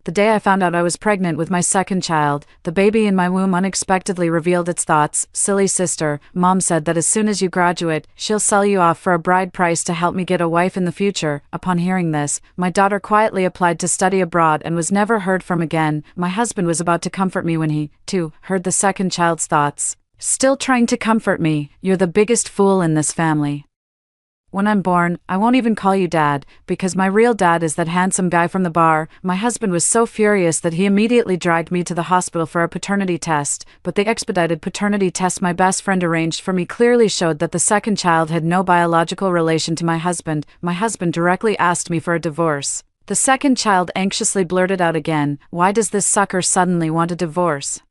The day I found out I was pregnant with my second child, the baby in my womb unexpectedly revealed its thoughts. Silly sister, Mom said that as soon as you graduate, she'll sell you off for a bride price to help me get a wife in the future. Upon hearing this, my daughter quietly applied to study abroad and was never heard from again. My husband was about to comfort me when he, too, heard the second child's thoughts. Still trying to comfort me, you're the biggest fool in this family. When I'm born, I won't even call you dad, because my real dad is that handsome guy from the bar. My husband was so furious that he immediately dragged me to the hospital for a paternity test, but the expedited paternity test my best friend arranged for me clearly showed that the second child had no biological relation to my husband. My husband directly asked me for a divorce. The second child anxiously blurted out again, "Why does this sucker suddenly want a divorce?"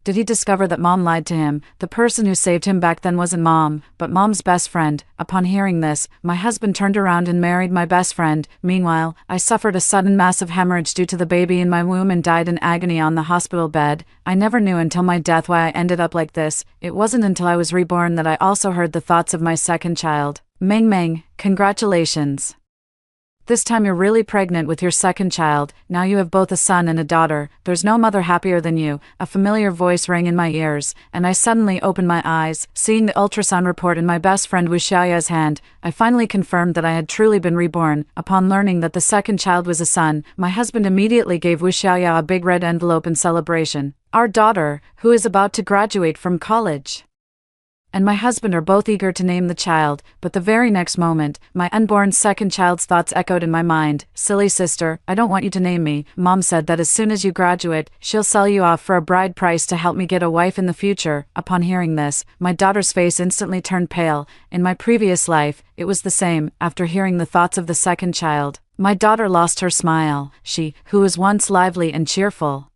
Did he discover that Mom lied to him? The person who saved him back then wasn't Mom, but Mom's best friend. Upon hearing this, my husband turned around and married my best friend. Meanwhile, I suffered a sudden massive hemorrhage due to the baby in my womb and died in agony on the hospital bed. I never knew until my death why I ended up like this. It wasn't until I was reborn that I also heard the thoughts of my second child. Meng Meng, congratulations. This time you're really pregnant with your second child. Now you have both a son and a daughter. There's no mother happier than you. A familiar voice rang in my ears, and I suddenly opened my eyes. Seeing the ultrasound report in my best friend Wu Xiaoya's hand, I finally confirmed that I had truly been reborn. Upon learning that the second child was a son, my husband immediately gave Wu Xiaoya a big red envelope in celebration. Our daughter, who is about to graduate from college, and my husband are both eager to name the child, but the very next moment, my unborn second child's thoughts echoed in my mind. Silly sister, I don't want you to name me. Mom said that as soon as you graduate, she'll sell you off for a bride price to help me get a wife in the future. Upon hearing this, my daughter's face instantly turned pale. In my previous life, it was the same. After hearing the thoughts of the second child, my daughter lost her smile. She, who was once lively and cheerful,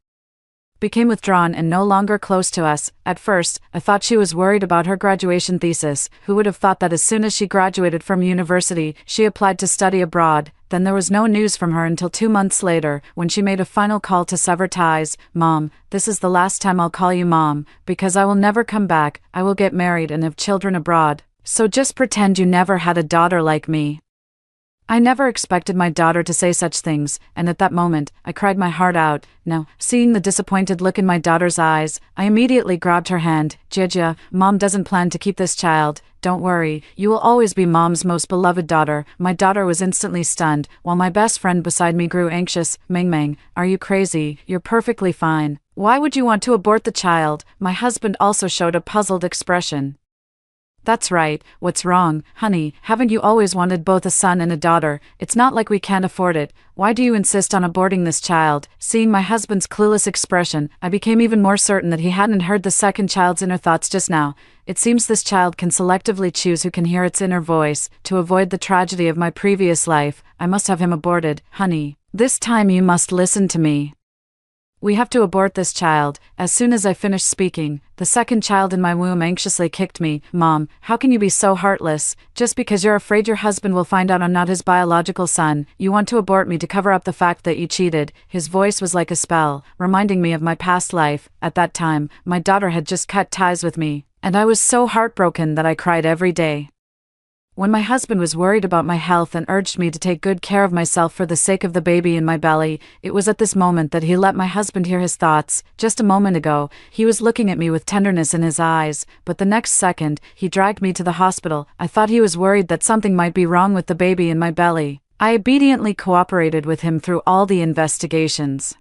became withdrawn and no longer close to us. At first, I thought she was worried about her graduation thesis. Who would have thought that as soon as she graduated from university, she applied to study abroad? Then there was no news from her until 2 months later, when she made a final call to sever ties. Mom, this is the last time I'll call you Mom, because I will never come back. I will get married and have children abroad. So just pretend you never had a daughter like me. I never expected my daughter to say such things, and at that moment, I cried my heart out. Now, seeing the disappointed look in my daughter's eyes, I immediately grabbed her hand. Jia, Mom doesn't plan to keep this child. Don't worry, you will always be Mom's most beloved daughter. My daughter was instantly stunned, while my best friend beside me grew anxious. Meng Meng, are you crazy? You're perfectly fine. Why would you want to abort the child? My husband also showed a puzzled expression. That's right, what's wrong, honey? Haven't you always wanted both a son and a daughter? It's not like we can't afford it. Why do you insist on aborting this child? Seeing my husband's clueless expression, I became even more certain that he hadn't heard the second child's inner thoughts just now. It seems this child can selectively choose who can hear its inner voice. To avoid the tragedy of my previous life, I must have him aborted. Honey, this time you must listen to me. We have to abort this child. As soon as I finished speaking, the second child in my womb anxiously kicked me. Mom, how can you be so heartless? Just because you're afraid your husband will find out I'm not his biological son, you want to abort me to cover up the fact that you cheated. His voice was like a spell, reminding me of my past life. At that time, my daughter had just cut ties with me, and I was so heartbroken that I cried every day. When my husband was worried about my health and urged me to take good care of myself for the sake of the baby in my belly, it was at this moment that he let my husband hear his thoughts. Just a moment ago, he was looking at me with tenderness in his eyes, but the next second, he dragged me to the hospital. I thought he was worried that something might be wrong with the baby in my belly. I obediently cooperated with him through all the investigations.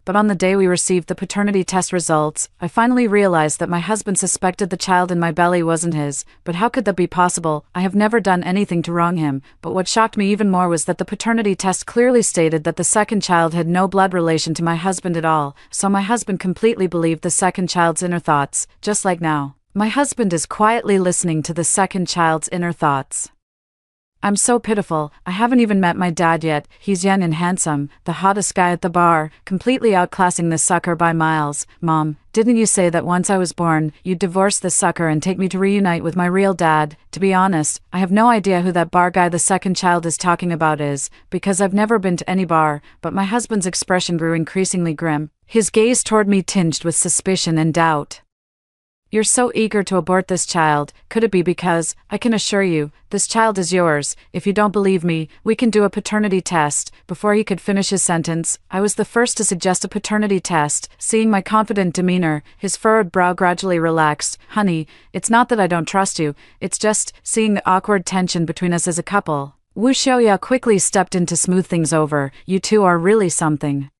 But on the day we received the paternity test results, I finally realized that my husband suspected the child in my belly wasn't his. But how could that be possible? I have never done anything to wrong him. But what shocked me even more was that the paternity test clearly stated that the second child had no blood relation to my husband at all. So my husband completely believed the second child's inner thoughts, just like now. My husband is quietly listening to the second child's inner thoughts. I'm so pitiful. I haven't even met my dad yet. He's young and handsome, the hottest guy at the bar, completely outclassing this sucker by miles. Mom, didn't you say that once I was born, you'd divorce this sucker and take me to reunite with my real dad? To be honest, I have no idea who that bar guy the second child is talking about is, because I've never been to any bar. But my husband's expression grew increasingly grim, his gaze toward me tinged with suspicion and doubt. You're so eager to abort this child. Could it be because, I can assure you, this child is yours? If you don't believe me, we can do a paternity test. Before he could finish his sentence, I was the first to suggest a paternity test. Seeing my confident demeanor, his furrowed brow gradually relaxed. Honey, it's not that I don't trust you, it's just, seeing the awkward tension between us as a couple. Wu Xiaoya quickly stepped in to smooth things over. You two are really something.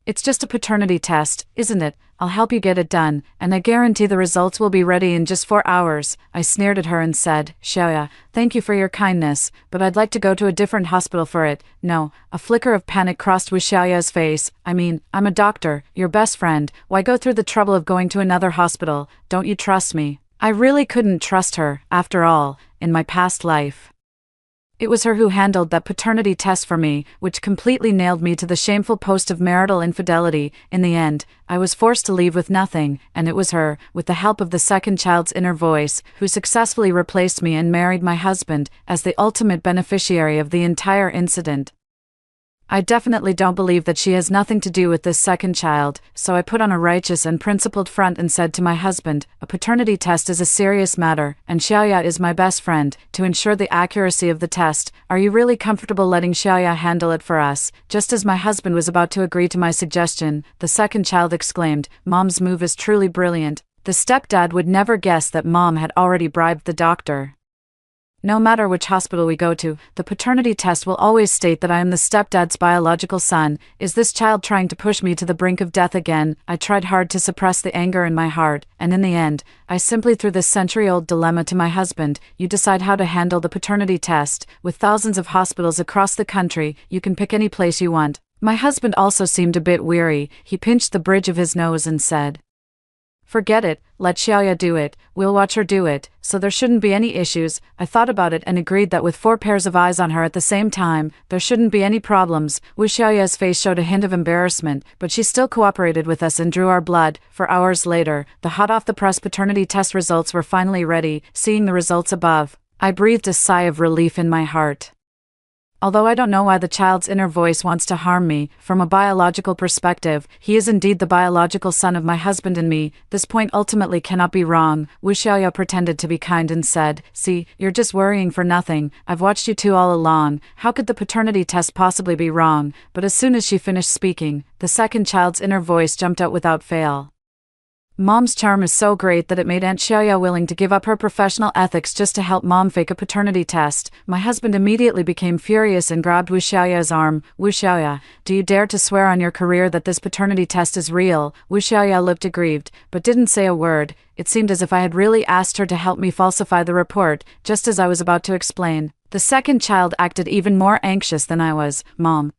It's just a paternity test, isn't it? I'll help you get it done, and I guarantee the results will be ready in just 4 hours. I sneered at her and said, Xiaoya, thank you for your kindness, but I'd like to go to a different hospital for it. No, a flicker of panic crossed Wu Xiaoya's face. I mean, I'm a doctor, your best friend. Why go through the trouble of going to another hospital? Don't you trust me? I really couldn't trust her, after all, in my past life. It was her who handled that paternity test for me, which completely nailed me to the shameful post of marital infidelity. In the end, I was forced to leave with nothing, and it was her, with the help of the second child's inner voice, who successfully replaced me and married my husband, as the ultimate beneficiary of the entire incident. I definitely don't believe that she has nothing to do with this second child, so I put on a righteous and principled front and said to my husband, a paternity test is a serious matter, and Xiaoya is my best friend. To ensure the accuracy of the test, are you really comfortable letting Xiaoya handle it for us? Just as my husband was about to agree to my suggestion, the second child exclaimed, Mom's move is truly brilliant. The stepdad would never guess that Mom had already bribed the doctor. No matter which hospital we go to, the paternity test will always state that I am the stepdad's biological son. Is this child trying to push me to the brink of death again? I tried hard to suppress the anger in my heart, and in the end, I simply threw this century-old dilemma to my husband. You decide how to handle the paternity test. With thousands of hospitals across the country, you can pick any place you want. My husband also seemed a bit weary. He pinched the bridge of his nose and said, Forget it, let Xiaoya do it, we'll watch her do it, so there shouldn't be any issues. I thought about it and agreed that with 4 pairs of eyes on her at the same time, there shouldn't be any problems. Wu Xiaoya's face showed a hint of embarrassment, but she still cooperated with us and drew our blood. 4 hours later, the hot-off-the-press paternity test results were finally ready. Seeing the results above, I breathed a sigh of relief in my heart. Although I don't know why the child's inner voice wants to harm me, from a biological perspective, he is indeed the biological son of my husband and me. This point ultimately cannot be wrong. Wu Xiaoya pretended to be kind and said, See, you're just worrying for nothing. I've watched you two all along. How could the paternity test possibly be wrong? But as soon as she finished speaking, the second child's inner voice jumped out without fail. Mom's charm is so great that it made Aunt Xiaoya willing to give up her professional ethics just to help Mom fake a paternity test. My husband immediately became furious and grabbed Wu Xiaoya's arm. Wu Xiaoya, do you dare to swear on your career that this paternity test is real? Wu Xiaoya looked aggrieved, but didn't say a word. It seemed as if I had really asked her to help me falsify the report. Just as I was about to explain, the second child acted even more anxious than I was. Mom,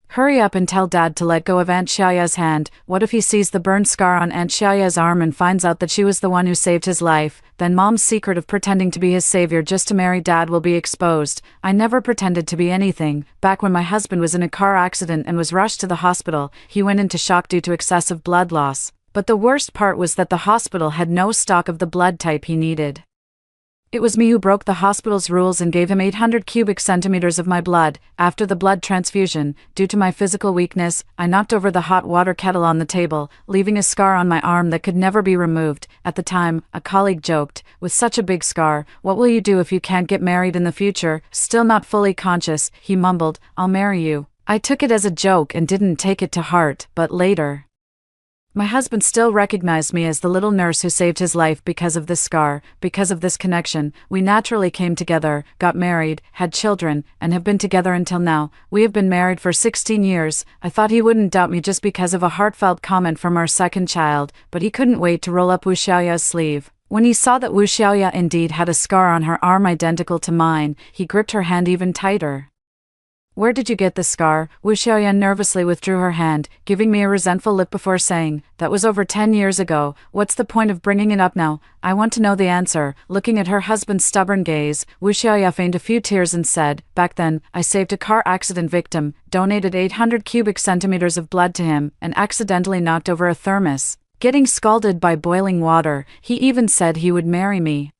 hurry up and tell Dad to let go of Aunt Xiaoya's hand. What if he sees the burn scar on Aunt Xiaoya's arm and finds out that she was the one who saved his life? Then Mom's secret of pretending to be his savior just to marry Dad will be exposed. I never pretended to be anything. Back when my husband was in a car accident and was rushed to the hospital, he went into shock due to excessive blood loss. But the worst part was that the hospital had no stock of the blood type he needed. It was me who broke the hospital's rules and gave him 800 cubic centimeters of my blood. After the blood transfusion, due to my physical weakness, I knocked over the hot water kettle on the table, leaving a scar on my arm that could never be removed. At the time, a colleague joked, with such a big scar, what will you do if you can't get married in the future? Still not fully conscious, he mumbled, I'll marry you. I took it as a joke and didn't take it to heart, but later, my husband still recognized me as the little nurse who saved his life because of this scar. Because of this connection, we naturally came together, got married, had children, and have been together until now. We have been married for 16 years. I thought he wouldn't doubt me just because of a heartfelt comment from our second child, but he couldn't wait to roll up Wu Xiaoya's sleeve. When he saw that Wu Xiaoya indeed had a scar on her arm identical to mine, he gripped her hand even tighter. Where did you get this scar? Wu Xiaoya nervously withdrew her hand, giving me a resentful look before saying, That was over 10 years ago. What's the point of bringing it up now? I want to know the answer. Looking at her husband's stubborn gaze, Wu Xiaoya feigned a few tears and said, Back then, I saved a car accident victim, donated 800 cubic centimeters of blood to him, and accidentally knocked over a thermos. Getting scalded by boiling water, he even said he would marry me.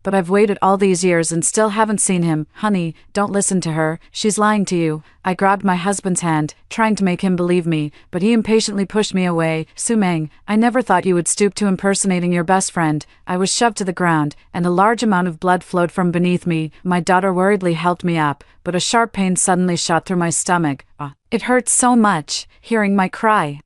but I've waited all these years and still haven't seen him. Honey, don't listen to her, she's lying to you. I grabbed my husband's hand, trying to make him believe me, but he impatiently pushed me away. Sumeng, I never thought you would stoop to impersonating your best friend. I was shoved to the ground, and a large amount of blood flowed from beneath me. My daughter worriedly helped me up, but a sharp pain suddenly shot through my stomach. It hurt so much, hearing my cry.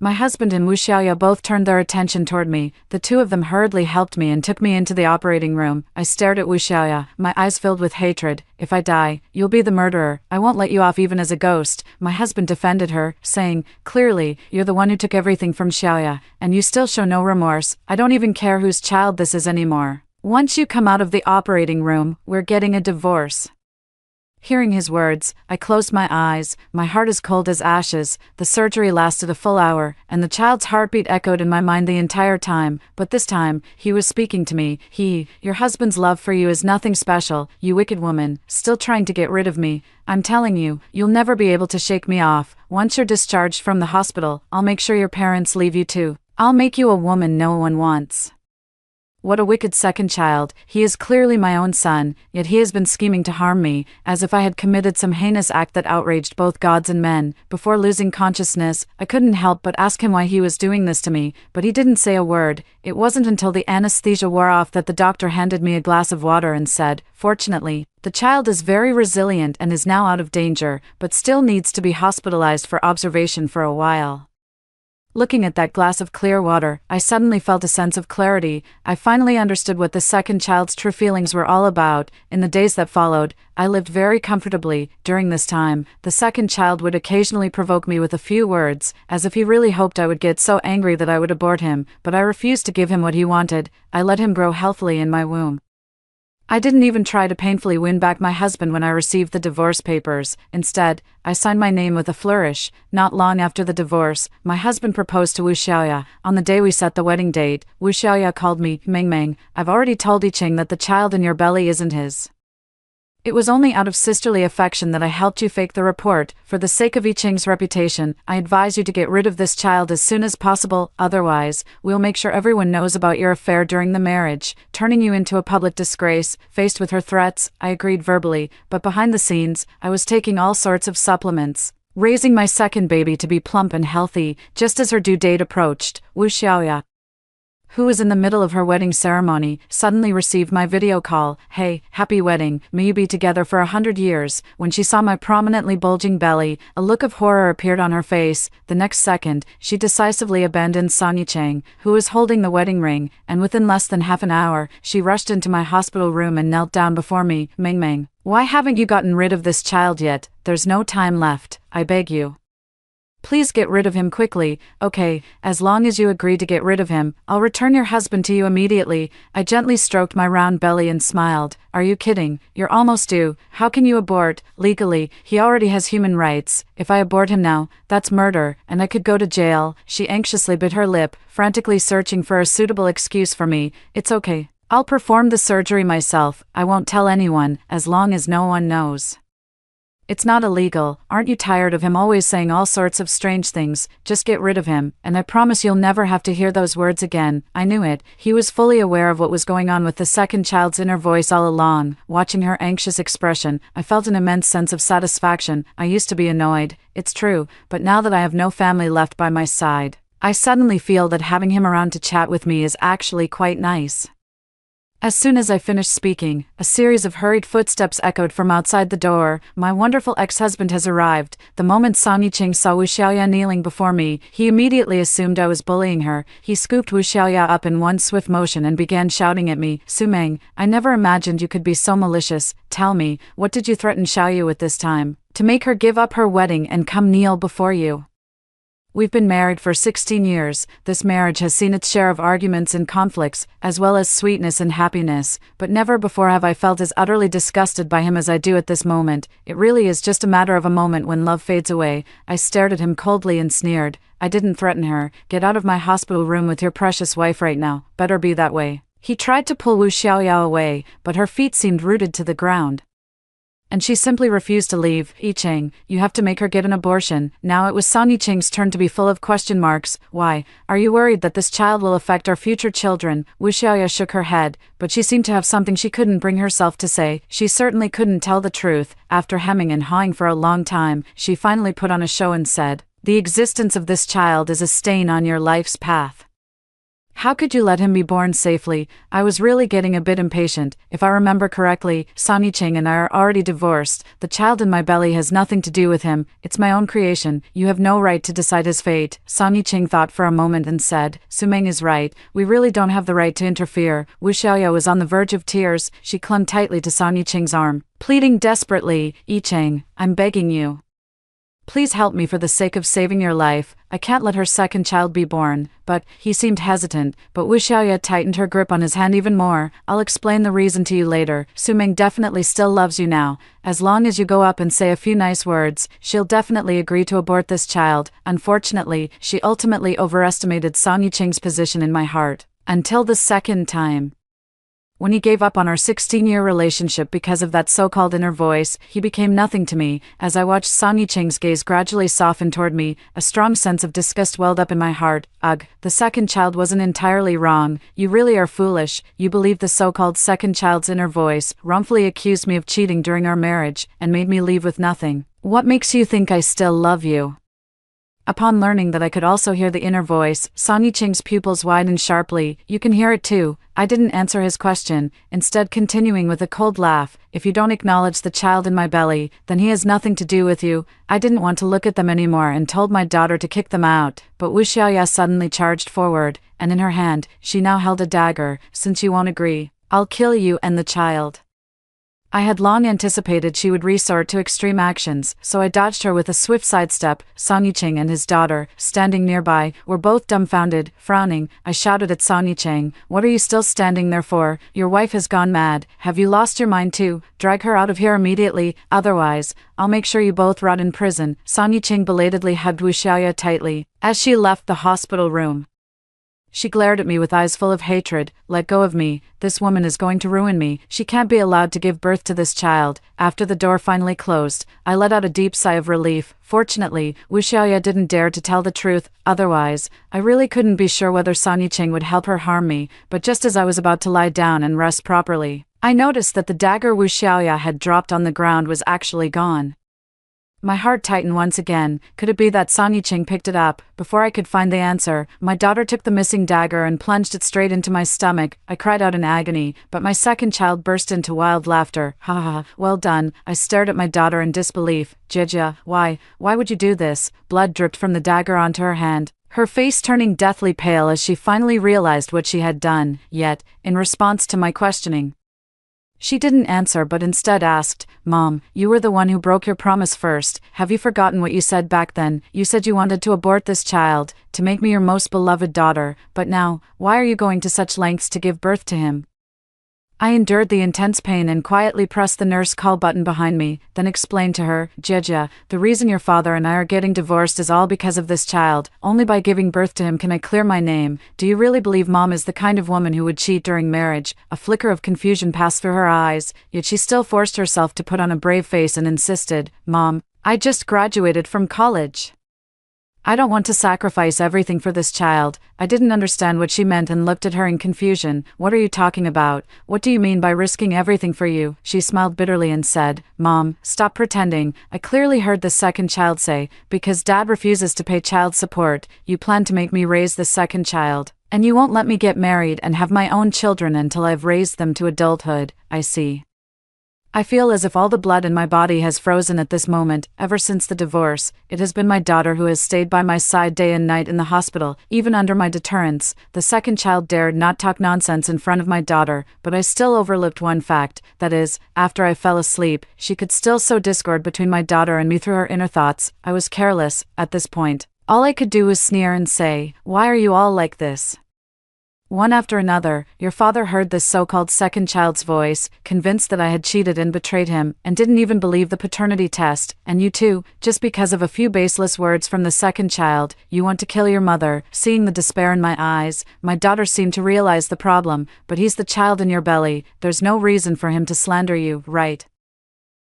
My husband and Wu Xiaoya both turned their attention toward me. The two of them hurriedly helped me and took me into the operating room. I stared at Wu Xiaoya, my eyes filled with hatred. If I die, you'll be the murderer. I won't let you off even as a ghost. My husband defended her, saying, clearly, you're the one who took everything from Xiaoya, and you still show no remorse. I don't even care whose child this is anymore. Once you come out of the operating room, we're getting a divorce. Hearing his words, I closed my eyes. My heart as cold as ashes. The surgery lasted a full hour, and the child's heartbeat echoed in my mind the entire time. But this time, he was speaking to me. Your husband's love for you is nothing special, you wicked woman, still trying to get rid of me. I'm telling you, you'll never be able to shake me off. Once you're discharged from the hospital, I'll make sure your parents leave you too. I'll make you a woman no one wants. What a wicked second child. He is clearly my own son, yet he has been scheming to harm me, as if I had committed some heinous act that outraged both gods and men. Before losing consciousness, I couldn't help but ask him why he was doing this to me, but he didn't say a word. It wasn't until the anesthesia wore off that the doctor handed me a glass of water and said, fortunately, the child is very resilient and is now out of danger, but still needs to be hospitalized for observation for a while. Looking at that glass of clear water, I suddenly felt a sense of clarity. I finally understood what the second child's true feelings were all about. In the days that followed, I lived very comfortably. During this time, the second child would occasionally provoke me with a few words, as if he really hoped I would get so angry that I would abort him, but I refused to give him what he wanted. I let him grow healthily in my womb. I didn't even try to painfully win back my husband when I received the divorce papers. Instead, I signed my name with a flourish. Not long after the divorce, my husband proposed to Wu Xiaoya. On the day we set the wedding date, Wu Xiaoya called me, Meng, I've already told Yiqing that the child in your belly isn't his. It was only out of sisterly affection that I helped you fake the report. For the sake of Yiqing's reputation, I advise you to get rid of this child as soon as possible, otherwise, we'll make sure everyone knows about your affair during the marriage, turning you into a public disgrace. Faced with her threats, I agreed verbally, but behind the scenes, I was taking all sorts of supplements, raising my second baby to be plump and healthy. Just as her due date approached, Wu Xiaoya, who was in the middle of her wedding ceremony, suddenly received my video call. Hey, happy wedding, may you be together for 100 years. When she saw my prominently bulging belly, a look of horror appeared on her face. The next second, she decisively abandoned Song Yicheng, who was holding the wedding ring, and within less than half an hour, she rushed into my hospital room and knelt down before me. Meng, why haven't you gotten rid of this child yet? There's no time left, I beg you. Please get rid of him quickly. Okay, as long as you agree to get rid of him, I'll return your husband to you immediately. I gently stroked my round belly and smiled. Are you kidding? You're almost due. How can you abort? Legally, he already has human rights. If I abort him now, that's murder, and I could go to jail. She anxiously bit her lip, frantically searching for a suitable excuse for me. It's okay. I'll perform the surgery myself. I won't tell anyone, as long as no one knows. It's not illegal. Aren't you tired of him always saying all sorts of strange things? Just get rid of him, and I promise you'll never have to hear those words again. I knew it. He was fully aware of what was going on with the second child's inner voice all along. Watching her anxious expression, I felt an immense sense of satisfaction. I used to be annoyed, it's true, but now that I have no family left by my side, I suddenly feel that having him around to chat with me is actually quite nice. As soon as I finished speaking, a series of hurried footsteps echoed from outside the door. My wonderful ex-husband has arrived. The moment Song Yicheng saw Wu Xiaoya kneeling before me, he immediately assumed I was bullying her. He scooped Wu Xiaoya up in one swift motion and began shouting at me. Sumeng, I never imagined you could be so malicious. Tell me, what did you threaten Xiaoyu with this time? To make her give up her wedding and come kneel before you? We've been married for 16 years. This marriage has seen its share of arguments and conflicts, as well as sweetness and happiness, but never before have I felt as utterly disgusted by him as I do at this moment. It really is just a matter of a moment when love fades away. I stared at him coldly and sneered. I didn't threaten her. Get out of my hospital room with your precious wife right now. Better be that way. He tried to pull Wu Xiaoya away, but her feet seemed rooted to the ground. And she simply refused to leave. Yi-Cheng, you have to make her get an abortion. Now it was Son Yi-Cheng's turn to be full of question marks. Why? Are you worried that this child will affect our future children? Wu Xiaoya shook her head, but she seemed to have something she couldn't bring herself to say. She certainly couldn't tell the truth. After hemming and hawing for a long time, she finally put on a show and said, "The existence of this child is a stain on your life's path. How could you let him be born safely?" I was really getting a bit impatient. If I remember correctly, Son Yi-Cheng and I are already divorced. The child in my belly has nothing to do with him. It's my own creation. You have no right to decide his fate. Son Yi-Cheng thought for a moment and said, "Sumeng is right. We really don't have the right to interfere." Wu Xiaoya was on the verge of tears. She clung tightly to Son Yi-Cheng's arm, pleading desperately, "Yi-Cheng, I'm begging you. Please help me for the sake of saving your life. I can't let her second child be born." But he seemed hesitant, but Wu Xiaoya tightened her grip on his hand even more. "I'll explain the reason to you later. Sumeng definitely still loves you now. As long as you go up and say a few nice words, she'll definitely agree to abort this child." Unfortunately, she ultimately overestimated Son Yi-Cheng's position in my heart. Until the second time. When he gave up on our 16-year relationship because of that so-called inner voice, he became nothing to me. As I watched Son Yi-Cheng's gaze gradually soften toward me, a strong sense of disgust welled up in my heart. Ugh, the second child wasn't entirely wrong. You really are foolish. You believed the so-called second child's inner voice, wrongfully accused me of cheating during our marriage, and made me leave with nothing. What makes you think I still love you? Upon learning that I could also hear the inner voice, Son Yi-Cheng's pupils widened sharply. "You can hear it too." I didn't answer his question, instead continuing with a cold laugh. "If you don't acknowledge the child in my belly, then he has nothing to do with you." I didn't want to look at them anymore and told my daughter to kick them out, but Wu Xiaoya suddenly charged forward, and in her hand, she now held a dagger. "Since you won't agree, I'll kill you and the child." I had long anticipated she would resort to extreme actions, so I dodged her with a swift sidestep. Son Yi-Cheng and his daughter, standing nearby, were both dumbfounded. Frowning, I shouted at Son Yi-Cheng, "What are you still standing there for? Your wife has gone mad. Have you lost your mind too? Drag her out of here immediately, otherwise, I'll make sure you both rot in prison." Son Yi-Cheng belatedly hugged Wu Xiaoya tightly. As she left the hospital room, she glared at me with eyes full of hatred. "Let go of me. This woman is going to ruin me. She can't be allowed to give birth to this child." After the door finally closed, I let out a deep sigh of relief. Fortunately, Wu Xiaoya didn't dare to tell the truth. Otherwise, I really couldn't be sure whether Son Yi-Cheng would help her harm me. But just as I was about to lie down and rest properly, I noticed that the dagger Wu Xiaoya had dropped on the ground was actually gone. My heart tightened once again. Could it be that Son Yi-Cheng picked it up? Before I could find the answer, my daughter took the missing dagger and plunged it straight into my stomach. I cried out in agony, but my second child burst into wild laughter. "Ha ha ha, well done." I stared at my daughter in disbelief. "Jia, why would you do this?" Blood dripped from the dagger onto her hand, her face turning deathly pale as she finally realized what she had done. Yet, in response to my questioning, she didn't answer but instead asked, "Mom, you were the one who broke your promise first. Have you forgotten what you said back then? You said you wanted to abort this child, to make me your most beloved daughter, but now, why are you going to such lengths to give birth to him?" I endured the intense pain and quietly pressed the nurse call button behind me, then explained to her, "Jia, the reason your father and I are getting divorced is all because of this child. Only by giving birth to him can I clear my name. Do you really believe Mom is the kind of woman who would cheat during marriage?" A flicker of confusion passed through her eyes, yet she still forced herself to put on a brave face and insisted, "Mom, I just graduated from college. I don't want to sacrifice everything for this child." I didn't understand what she meant and looked at her in confusion. "What are you talking about? What do you mean by risking everything for you?" She smiled bitterly and said, "Mom, stop pretending." I clearly heard the second child say, "Because Dad refuses to pay child support, you plan to make me raise the second child, and you won't let me get married and have my own children until I've raised them to adulthood." I see. I feel as if all the blood in my body has frozen at this moment. Ever since the divorce, it has been my daughter who has stayed by my side day and night in the hospital, even under my deterrence. The second child dared not talk nonsense in front of my daughter, but I still overlooked one fact, that is, after I fell asleep, she could still sow discord between my daughter and me through her inner thoughts. I was careless, at this point. All I could do was sneer and say, "Why are you all like this?" One after another, your father heard this so-called second child's voice, convinced that I had cheated and betrayed him, and didn't even believe the paternity test. And you too, just because of a few baseless words from the second child, you want to kill your mother. Seeing the despair in my eyes, my daughter seemed to realize the problem. "But he's the child in your belly. There's no reason for him to slander you, right?"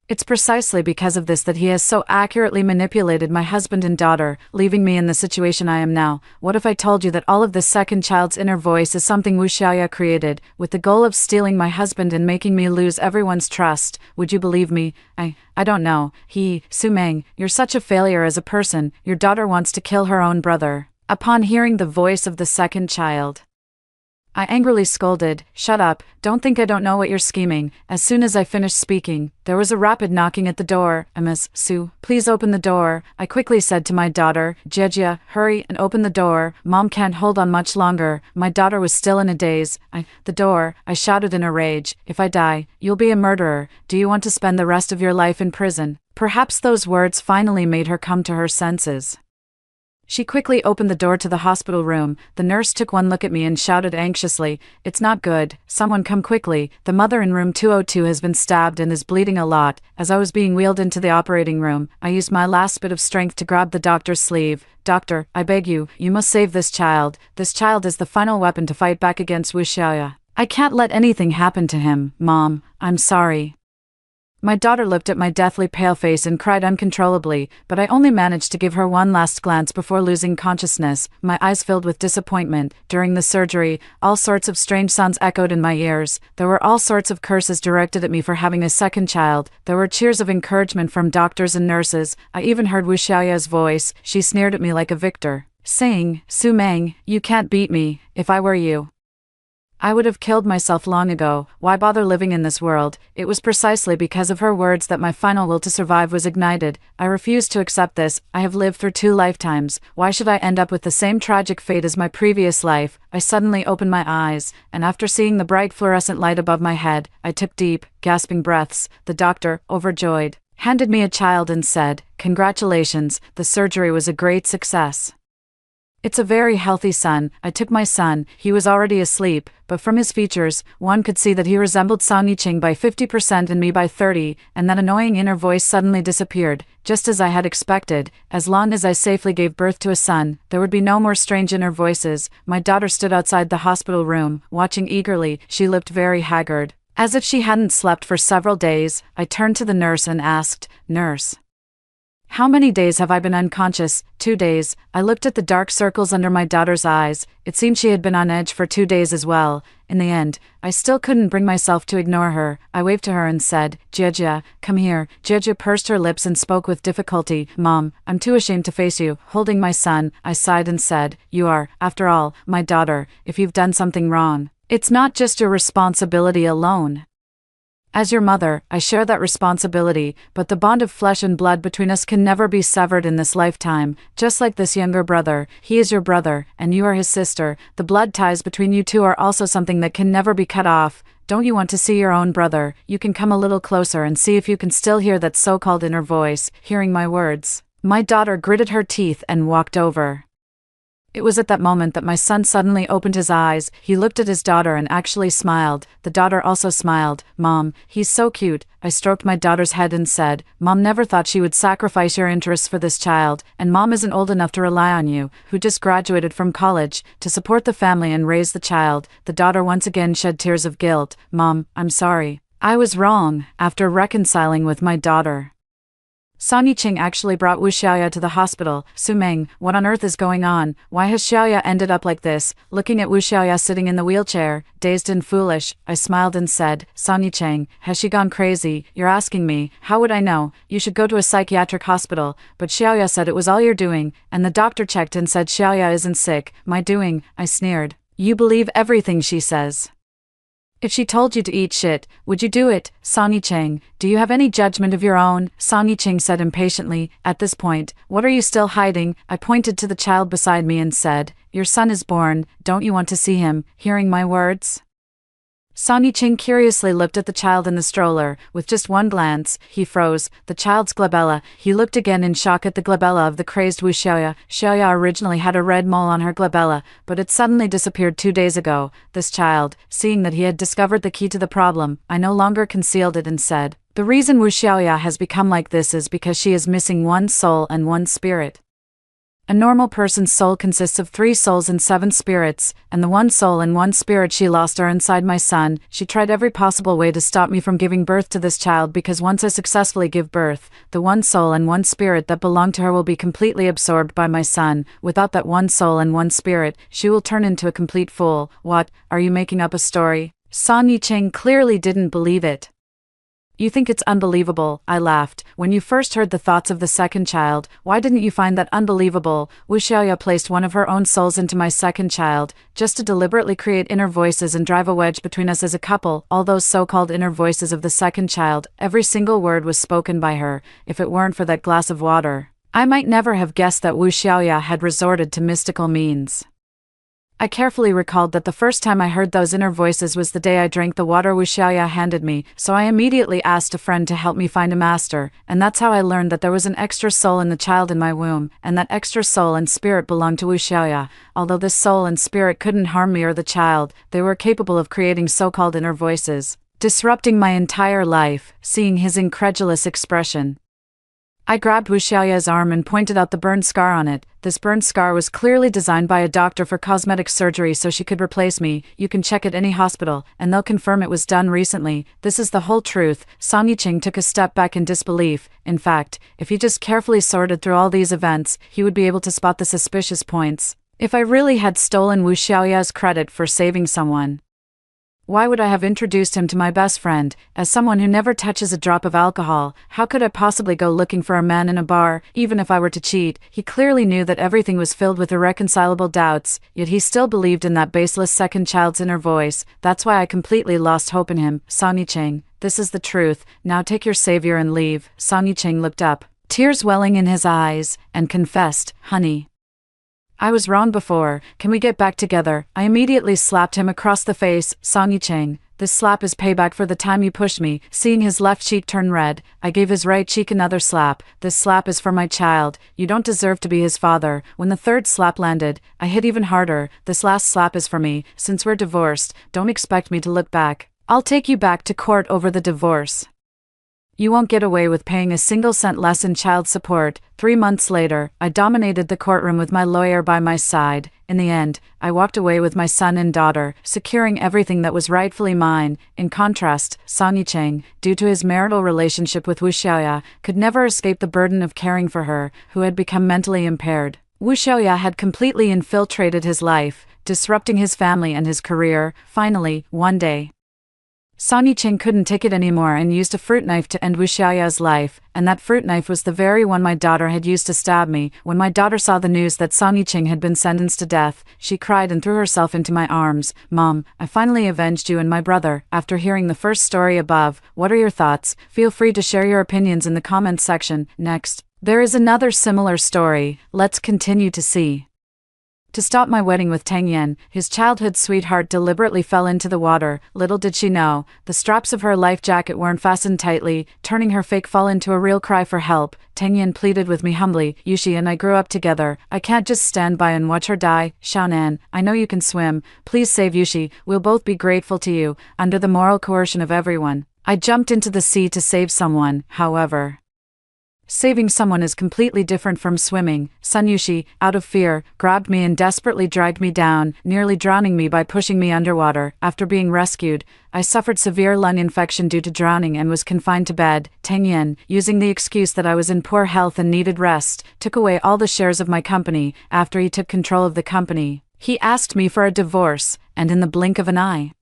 It's precisely because of this that he has so accurately manipulated my husband and daughter, leaving me in the situation I am now. What if I told you that all of this second child's inner voice is something Wu Xiaoya created, with the goal of stealing my husband and making me lose everyone's trust? Would you believe me? I don't know. Su Meng, you're such a failure as a person. Your daughter wants to kill her own brother. Upon hearing the voice of the second child, I angrily scolded, "Shut up, don't think I don't know what you're scheming." As soon as I finished speaking, there was a rapid knocking at the door. "Miss Su, please open the door," I quickly said to my daughter. "Jejia, hurry and open the door. Mom can't hold on much longer." My daughter was still in a daze. The door, I shouted in a rage. "If I die, you'll be a murderer. Do you want to spend the rest of your life in prison?" Perhaps those words finally made her come to her senses. She quickly opened the door to the hospital room. The nurse took one look at me and shouted anxiously, "It's not good. Someone come quickly. The mother in room 202 has been stabbed and is bleeding a lot." As I was being wheeled into the operating room, I used my last bit of strength to grab the doctor's sleeve. "Doctor, I beg you, you must save this child. This child is the final weapon to fight back against Wu Xiaoya. I can't let anything happen to him, Mom. I'm sorry." My daughter looked at my deathly pale face and cried uncontrollably, but I only managed to give her one last glance before losing consciousness, my eyes filled with disappointment. During the surgery, all sorts of strange sounds echoed in my ears. There were all sorts of curses directed at me for having a second child. There were cheers of encouragement from doctors and nurses. I even heard Wu Xiaoya's voice. She sneered at me like a victor, saying, "Su Meng, you can't beat me. If I were you, I would have killed myself long ago. Why bother living in this world?" It was precisely because of her words that my final will to survive was ignited. I refused to accept this. I have lived through 2 lifetimes. Why should I end up with the same tragic fate as my previous life? I suddenly opened my eyes, and after seeing the bright fluorescent light above my head, I took deep, gasping breaths. The doctor, overjoyed, handed me a child and said, "Congratulations, the surgery was a great success. It's a very healthy son." I took my son. He was already asleep, but from his features, one could see that he resembled Song Yiqing by 50% and me by 30%, and that annoying inner voice suddenly disappeared, just as I had expected. As long as I safely gave birth to a son, there would be no more strange inner voices. My daughter stood outside the hospital room, watching eagerly. She looked very haggard, as if she hadn't slept for several days. I turned to the nurse and asked, "Nurse, how many days have I been unconscious?" 2 days. I looked at the dark circles under my daughter's eyes. It seemed she had been on edge for 2 days as well. In the end, I still couldn't bring myself to ignore her. I waved to her and said, "Jejia, come here." Jejia pursed her lips and spoke with difficulty, "Mom, I'm too ashamed to face you." Holding my son, I sighed and said, "You are, after all, my daughter. If you've done something wrong, it's not just your responsibility alone. As your mother, I share that responsibility, but the bond of flesh and blood between us can never be severed in this lifetime. Just like this younger brother, he is your brother, and you are his sister. The blood ties between you two are also something that can never be cut off. Don't you want to see your own brother? You can come a little closer and see if you can still hear that so-called inner voice." Hearing my words, my daughter gritted her teeth and walked over. It was at that moment that my son suddenly opened his eyes. He looked at his daughter and actually smiled. The daughter also smiled. "Mom, he's so cute." I stroked my daughter's head and said, "Mom never thought she would sacrifice your interests for this child, and Mom isn't old enough to rely on you, who just graduated from college, to support the family and raise the child." The daughter once again shed tears of guilt. "Mom, I'm sorry. I was wrong." After reconciling with my daughter, Song Yiqing actually brought Wu Xiaoya to the hospital. "Su Meng, what on earth is going on? Why has Xiaoya ended up like this?" Looking at Wu Xiaoya sitting in the wheelchair, dazed and foolish, I smiled and said, "Song Yiqing, has she gone crazy? You're asking me. How would I know? You should go to a psychiatric hospital." But Xiaoya said it was all your doing, and the doctor checked and said Xiaoya isn't sick. "My doing," I sneered. "You believe everything she says. If she told you to eat shit, would you do it? Song Yiqing, do you have any judgment of your own?" Song Yiqing said impatiently. At this point, "What are you still hiding?" I pointed to the child beside me and said, "Your son is born, don't you want to see him?" Hearing my words, Song Yiqing curiously looked at the child in the stroller. With just one glance, he froze. The child's glabella. He looked again in shock at the glabella of the crazed Wu Xiaoya. Xiaoya originally had a red mole on her glabella, but it suddenly disappeared 2 days ago. This child, seeing that he had discovered the key to the problem, I no longer concealed it and said, "The reason Wu Xiaoya has become like this is because she is missing one soul and one spirit. A normal person's soul consists of 3 souls and 7 spirits, and the 1 soul and 1 spirit she lost are inside my son. She tried every possible way to stop me from giving birth to this child because once I successfully give birth, the 1 soul and 1 spirit that belong to her will be completely absorbed by my son. Without that 1 soul and 1 spirit, she will turn into a complete fool. What, are you making up a story? Son Yicheng clearly didn't believe it. You think it's unbelievable, I laughed. When you first heard the thoughts of the second child, why didn't you find that unbelievable? Wu Xiaoya placed one of her own souls into my second child, just to deliberately create inner voices and drive a wedge between us as a couple. All those so-called inner voices of the second child, every single word was spoken by her. If it weren't for that glass of water, I might never have guessed that Wu Xiaoya had resorted to mystical means. I carefully recalled that the first time I heard those inner voices was the day I drank the water Wu Xiaoya handed me, so I immediately asked a friend to help me find a master, and that's how I learned that there was an extra soul in the child in my womb, and that extra soul and spirit belonged to Wu Xiaoya. Although this soul and spirit couldn't harm me or the child, they were capable of creating so-called inner voices, disrupting my entire life. Seeing his incredulous expression, I grabbed Wu Xiaoya's arm and pointed out the burned scar on it. This burned scar was clearly designed by a doctor for cosmetic surgery so she could replace me. You can check at any hospital, and they'll confirm it was done recently. This is the whole truth. Song Yicheng took a step back in disbelief. In fact, if he just carefully sorted through all these events, he would be able to spot the suspicious points. If I really had stolen Wu Xiaoya's credit for saving someone, why would I have introduced him to my best friend? As someone who never touches a drop of alcohol, how could I possibly go looking for a man in a bar, even if I were to cheat? He clearly knew that everything was filled with irreconcilable doubts, yet he still believed in that baseless second child's inner voice. That's why I completely lost hope in him. Song Yicheng, this is the truth. Now take your savior and leave. Song Yicheng looked up, tears welling in his eyes, and confessed, honey, I was wrong before. Can we get back together? I immediately slapped him across the face. Song Yicheng, this slap is payback for the time you pushed me. Seeing his left cheek turn red, I gave his right cheek another slap. This slap is for my child. You don't deserve to be his father. When the third slap landed, I hit even harder. This last slap is for me. Since we're divorced, don't expect me to look back. I'll take you back to court over the divorce. You won't get away with paying a single cent less in child support. 3 months later, I dominated the courtroom with my lawyer by my side. In the end, I walked away with my son and daughter, securing everything that was rightfully mine. In contrast, Song Yicheng, due to his marital relationship with Wu Xiaoya, could never escape the burden of caring for her, who had become mentally impaired. Wu Xiaoya had completely infiltrated his life, disrupting his family and his career. Finally, one day, Song Yicheng couldn't take it anymore and used a fruit knife to end Wu Xiaoya's life, and that fruit knife was the very one my daughter had used to stab me. When my daughter saw the news that Song Yicheng had been sentenced to death, she cried and threw herself into my arms. Mom, I finally avenged you and my brother. After hearing the first story above, what are your thoughts? Feel free to share your opinions in the comments section. Next, there is another similar story. Let's continue to see. To stop my wedding with Tang Yan, his childhood sweetheart deliberately fell into the water. Little did she know, the straps of her life jacket weren't fastened tightly, turning her fake fall into a real cry for help. Tang Yan pleaded with me humbly, Yushi and I grew up together. I can't just stand by and watch her die. Xiaonan, I know you can swim. Please save Yushi. We'll both be grateful to you. Under the moral coercion of everyone, I jumped into the sea to save someone. However, saving someone is completely different from swimming. Sun Yushi, out of fear, grabbed me and desperately dragged me down, nearly drowning me by pushing me underwater. After being rescued, I suffered severe lung infection due to drowning and was confined to bed. Tang Yan, using the excuse that I was in poor health and needed rest, took away all the shares of my company. After he took control of the company, he asked me for a divorce, and in the blink of an eye,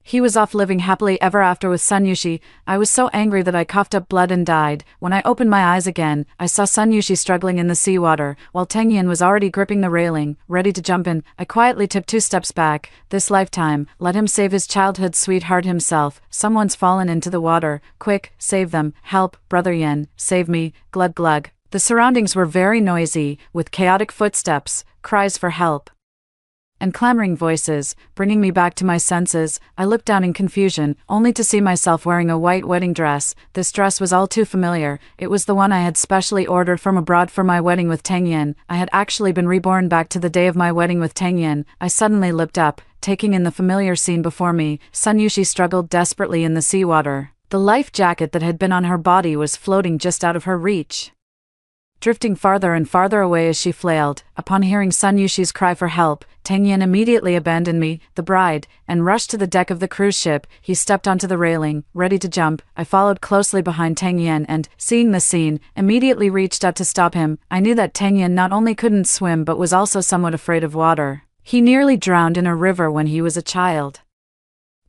he was off living happily ever after with Sun Yushi. I was so angry that I coughed up blood and died. When I opened my eyes again, I saw Sun Yushi struggling in the seawater, while Tang Yan was already gripping the railing, ready to jump in. I quietly took 2 steps back. This lifetime, let him save his childhood sweetheart himself. Someone's fallen into the water. Quick, save them. Help, Brother Yan, save me. Glug glug. The surroundings were very noisy, with chaotic footsteps, cries for help, and clamoring voices, bringing me back to my senses. I looked down in confusion, only to see myself wearing a white wedding dress. This dress was all too familiar. It was the one I had specially ordered from abroad for my wedding with Tang Yan. I had actually been reborn back to the day of my wedding with Tang Yan. I suddenly looked up, taking in the familiar scene before me. Sun Yushi struggled desperately in the seawater. The life jacket that had been on her body was floating just out of her reach. drifting farther and farther away as she flailed. Upon hearing Sun Yushi's cry for help, Tang Yin immediately abandoned me, the bride, and rushed to the deck of the cruise ship. He stepped onto the railing, ready to jump. I followed closely behind Tang Yin and, seeing the scene, immediately reached out to stop him. I knew that Tang Yin not only couldn't swim but was also somewhat afraid of water. He nearly drowned in a river when he was a child.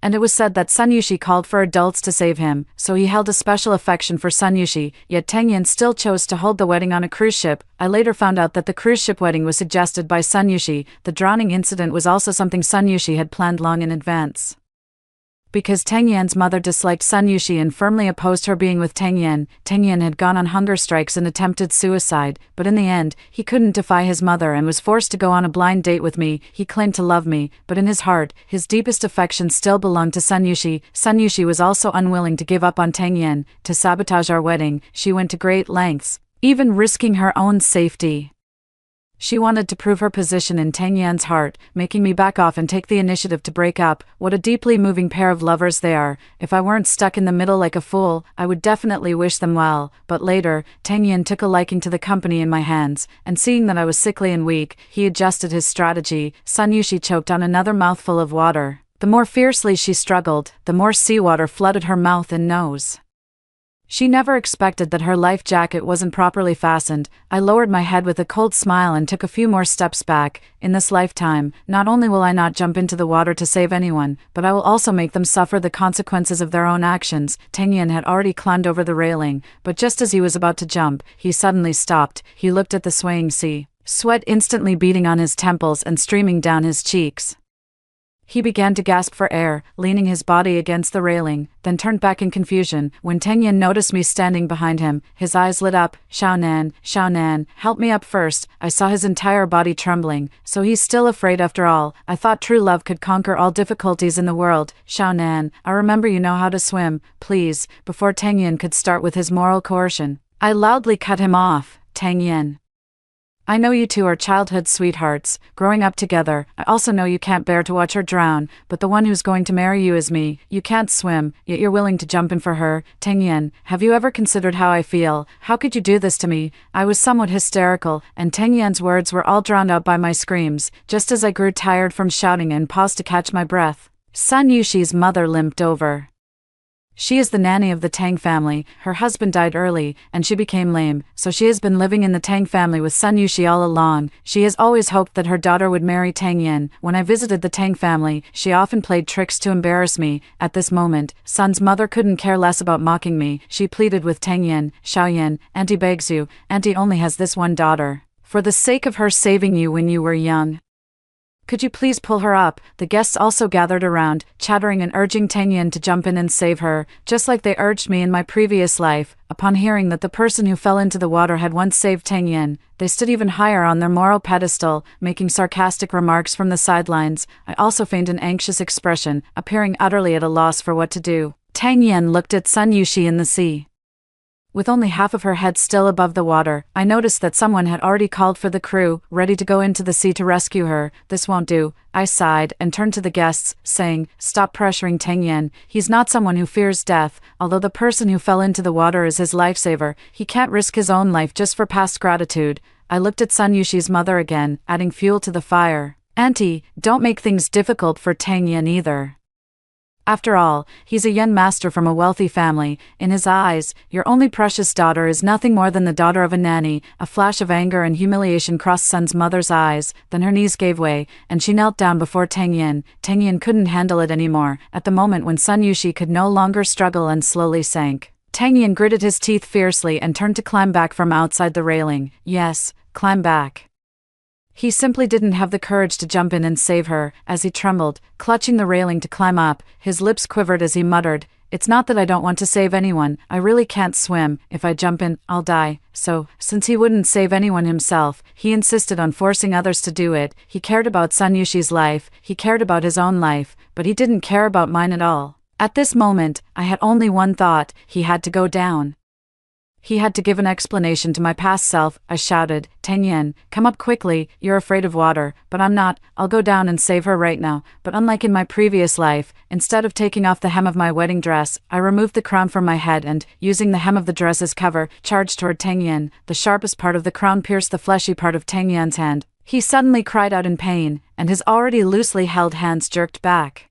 And it was said that Sun Yushi called for adults to save him, so he held a special affection for Sun Yushi, yet Tang Yin still chose to hold the wedding on a cruise ship. I later found out that the cruise ship wedding was suggested by Sun Yushi. The drowning incident was also something Sun Yushi had planned long in advance. Because Tang Yan's mother disliked Sun Yushi and firmly opposed her being with Tang Yan had gone on hunger strikes and attempted suicide, but in the end, he couldn't defy his mother and was forced to go on a blind date with me. He claimed to love me, but in his heart, his deepest affection still belonged to Sun Yushi. Sun Yushi was also unwilling to give up on Tang Yan. To sabotage our wedding, she went to great lengths, even risking her own safety. She wanted to prove her position in Tang Yan's heart, making me back off and take the initiative to break up. What a deeply moving pair of lovers they are. If I weren't stuck in the middle like a fool, I would definitely wish them well. But later, Tang Yan took a liking to the company in my hands, and seeing that I was sickly and weak, he adjusted his strategy. Sun Yushi choked on another mouthful of water. The more fiercely she struggled, the more seawater flooded her mouth and nose. She never expected that her life jacket wasn't properly fastened. I lowered my head with a cold smile and took a few more steps back. In this lifetime, not only will I not jump into the water to save anyone, but I will also make them suffer the consequences of their own actions. Tang Yin had already climbed over the railing, but just as he was about to jump, he suddenly stopped. He looked at the swaying sea, sweat instantly beading on his temples and streaming down his cheeks. He began to gasp for air, leaning his body against the railing, then turned back in confusion. When Tang Yin noticed me standing behind him, his eyes lit up. Xiaonan, help me up first. I saw his entire body trembling. So he's still afraid after all. I thought true love could conquer all difficulties in the world. Xiaonan, I remember you know how to swim. Please, before Tang Yin could start with his moral coercion, I loudly cut him off. Tang Yin, I know you two are childhood sweethearts, growing up together. I also know you can't bear to watch her drown, but the one who's going to marry you is me. You can't swim, yet you're willing to jump in for her. Tang Yin, have you ever considered how I feel? How could you do this to me? I was somewhat hysterical, and Tang Yan's words were all drowned out by my screams. Just as I grew tired from shouting and paused to catch my breath, Sun Yushi's mother limped over. She is the nanny of the Tang family. Her husband died early, and she became lame, so she has been living in the Tang family with Sun Yushi all along. She has always hoped that her daughter would marry Tang Yin. When I visited the Tang family, she often played tricks to embarrass me. At this moment, Sun's mother couldn't care less about mocking me. She pleaded with Tang Yin, Xiaoyan, Auntie begs you, Auntie only has this one daughter. For the sake of her saving you when you were young, could you please pull her up? The guests also gathered around, chattering and urging Tang Yin to jump in and save her, just like they urged me in my previous life. Upon hearing that the person who fell into the water had once saved Tang Yin, they stood even higher on their moral pedestal, making sarcastic remarks from the sidelines. I also feigned an anxious expression, appearing utterly at a loss for what to do. Tang Yin looked at Sun Yushi in the sea. With only half of her head still above the water, I noticed that someone had already called for the crew, ready to go into the sea to rescue her. This won't do. I sighed and turned to the guests, saying, stop pressuring Tang Yin. He's not someone who fears death. Although the person who fell into the water is his lifesaver, he can't risk his own life just for past gratitude. I looked at Sun Yushi's mother again, adding fuel to the fire. Auntie, don't make things difficult for Tang Yin either. After all, he's a young master from a wealthy family. In his eyes, your only precious daughter is nothing more than the daughter of a nanny. A flash of anger and humiliation crossed Sun's mother's eyes, then her knees gave way, and she knelt down before Tang Yin. Tang Yin couldn't handle it anymore. At the moment when Sun Yushi could no longer struggle and slowly sank, Tang Yin gritted his teeth fiercely and turned to climb back from outside the railing. Yes, climb back. He simply didn't have the courage to jump in and save her. As he trembled, clutching the railing to climb up, his lips quivered as he muttered, it's not that I don't want to save anyone, I really can't swim. If I jump in, I'll die. So, since he wouldn't save anyone himself, he insisted on forcing others to do it. He cared about Sun Yushi's life, he cared about his own life, but he didn't care about mine at all. At this moment, I had only one thought, he had to go down. He had to give an explanation to my past self. I shouted, "Tangyan, come up quickly, you're afraid of water." "But I'm not, I'll go down and save her right now." But unlike in my previous life, instead of taking off the hem of my wedding dress, I removed the crown from my head and, using the hem of the dress as cover, charged toward Tangyan. The sharpest part of the crown pierced the fleshy part of Tangyan's hand. He suddenly cried out in pain, and his already loosely held hands jerked back,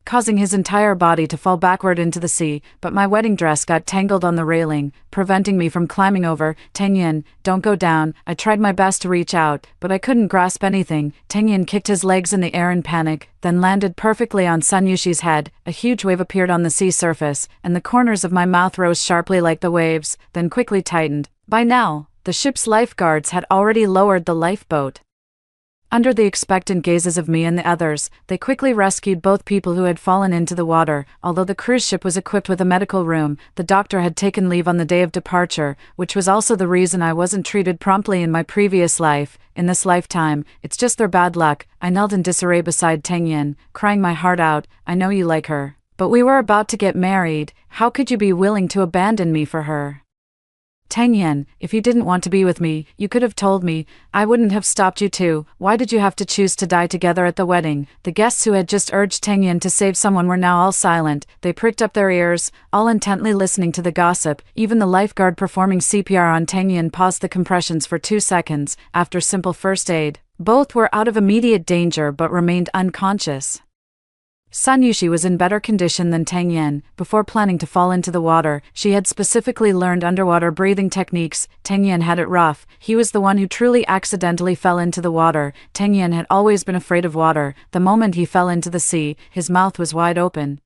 causing his entire body to fall backward into the sea, but my wedding dress got tangled on the railing, preventing me from climbing over. "Tangyan, don't go down." I tried my best to reach out, but I couldn't grasp anything. Tangyan kicked his legs in the air in panic, then landed perfectly on Sun Yushi's head. A huge wave appeared on the sea surface, and the corners of my mouth rose sharply like the waves, then quickly tightened. By now, the ship's lifeguards had already lowered the lifeboat. Under the expectant gazes of me and the others, they quickly rescued both people who had fallen into the water. Although the cruise ship was equipped with a medical room, the doctor had taken leave on the day of departure, which was also the reason I wasn't treated promptly in my previous life. In this lifetime, it's just their bad luck. I knelt in disarray beside Tangyan, crying my heart out. "I know you like her, but we were about to get married. How could you be willing to abandon me for her? Tangyan, if you didn't want to be with me, you could have told me. I wouldn't have stopped you too. Why did you have to choose to die together at the wedding?" The guests who had just urged Tangyan to save someone were now all silent. They pricked up their ears, all intently listening to the gossip. Even the lifeguard performing CPR on Tangyan paused the compressions for 2 seconds. After simple first aid, both were out of immediate danger but remained unconscious. Sun Yushi was in better condition than Tangyan. Before planning to fall into the water, she had specifically learned underwater breathing techniques. Tangyan had it rough. He was the one who truly accidentally fell into the water. Tangyan had always been afraid of water. The moment he fell into the sea, his mouth was wide open,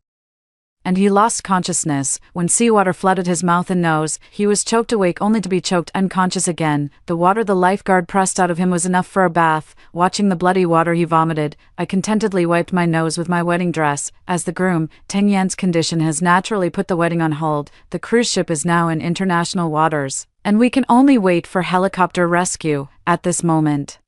and he lost consciousness. When seawater flooded his mouth and nose, he was choked awake only to be choked unconscious again. The water the lifeguard pressed out of him was enough for a bath. Watching the bloody water he vomited, I contentedly wiped my nose with my wedding dress. As the groom, Tangyan's condition has naturally put the wedding on hold. The cruise ship is now in international waters, and we can only wait for helicopter rescue. At this moment,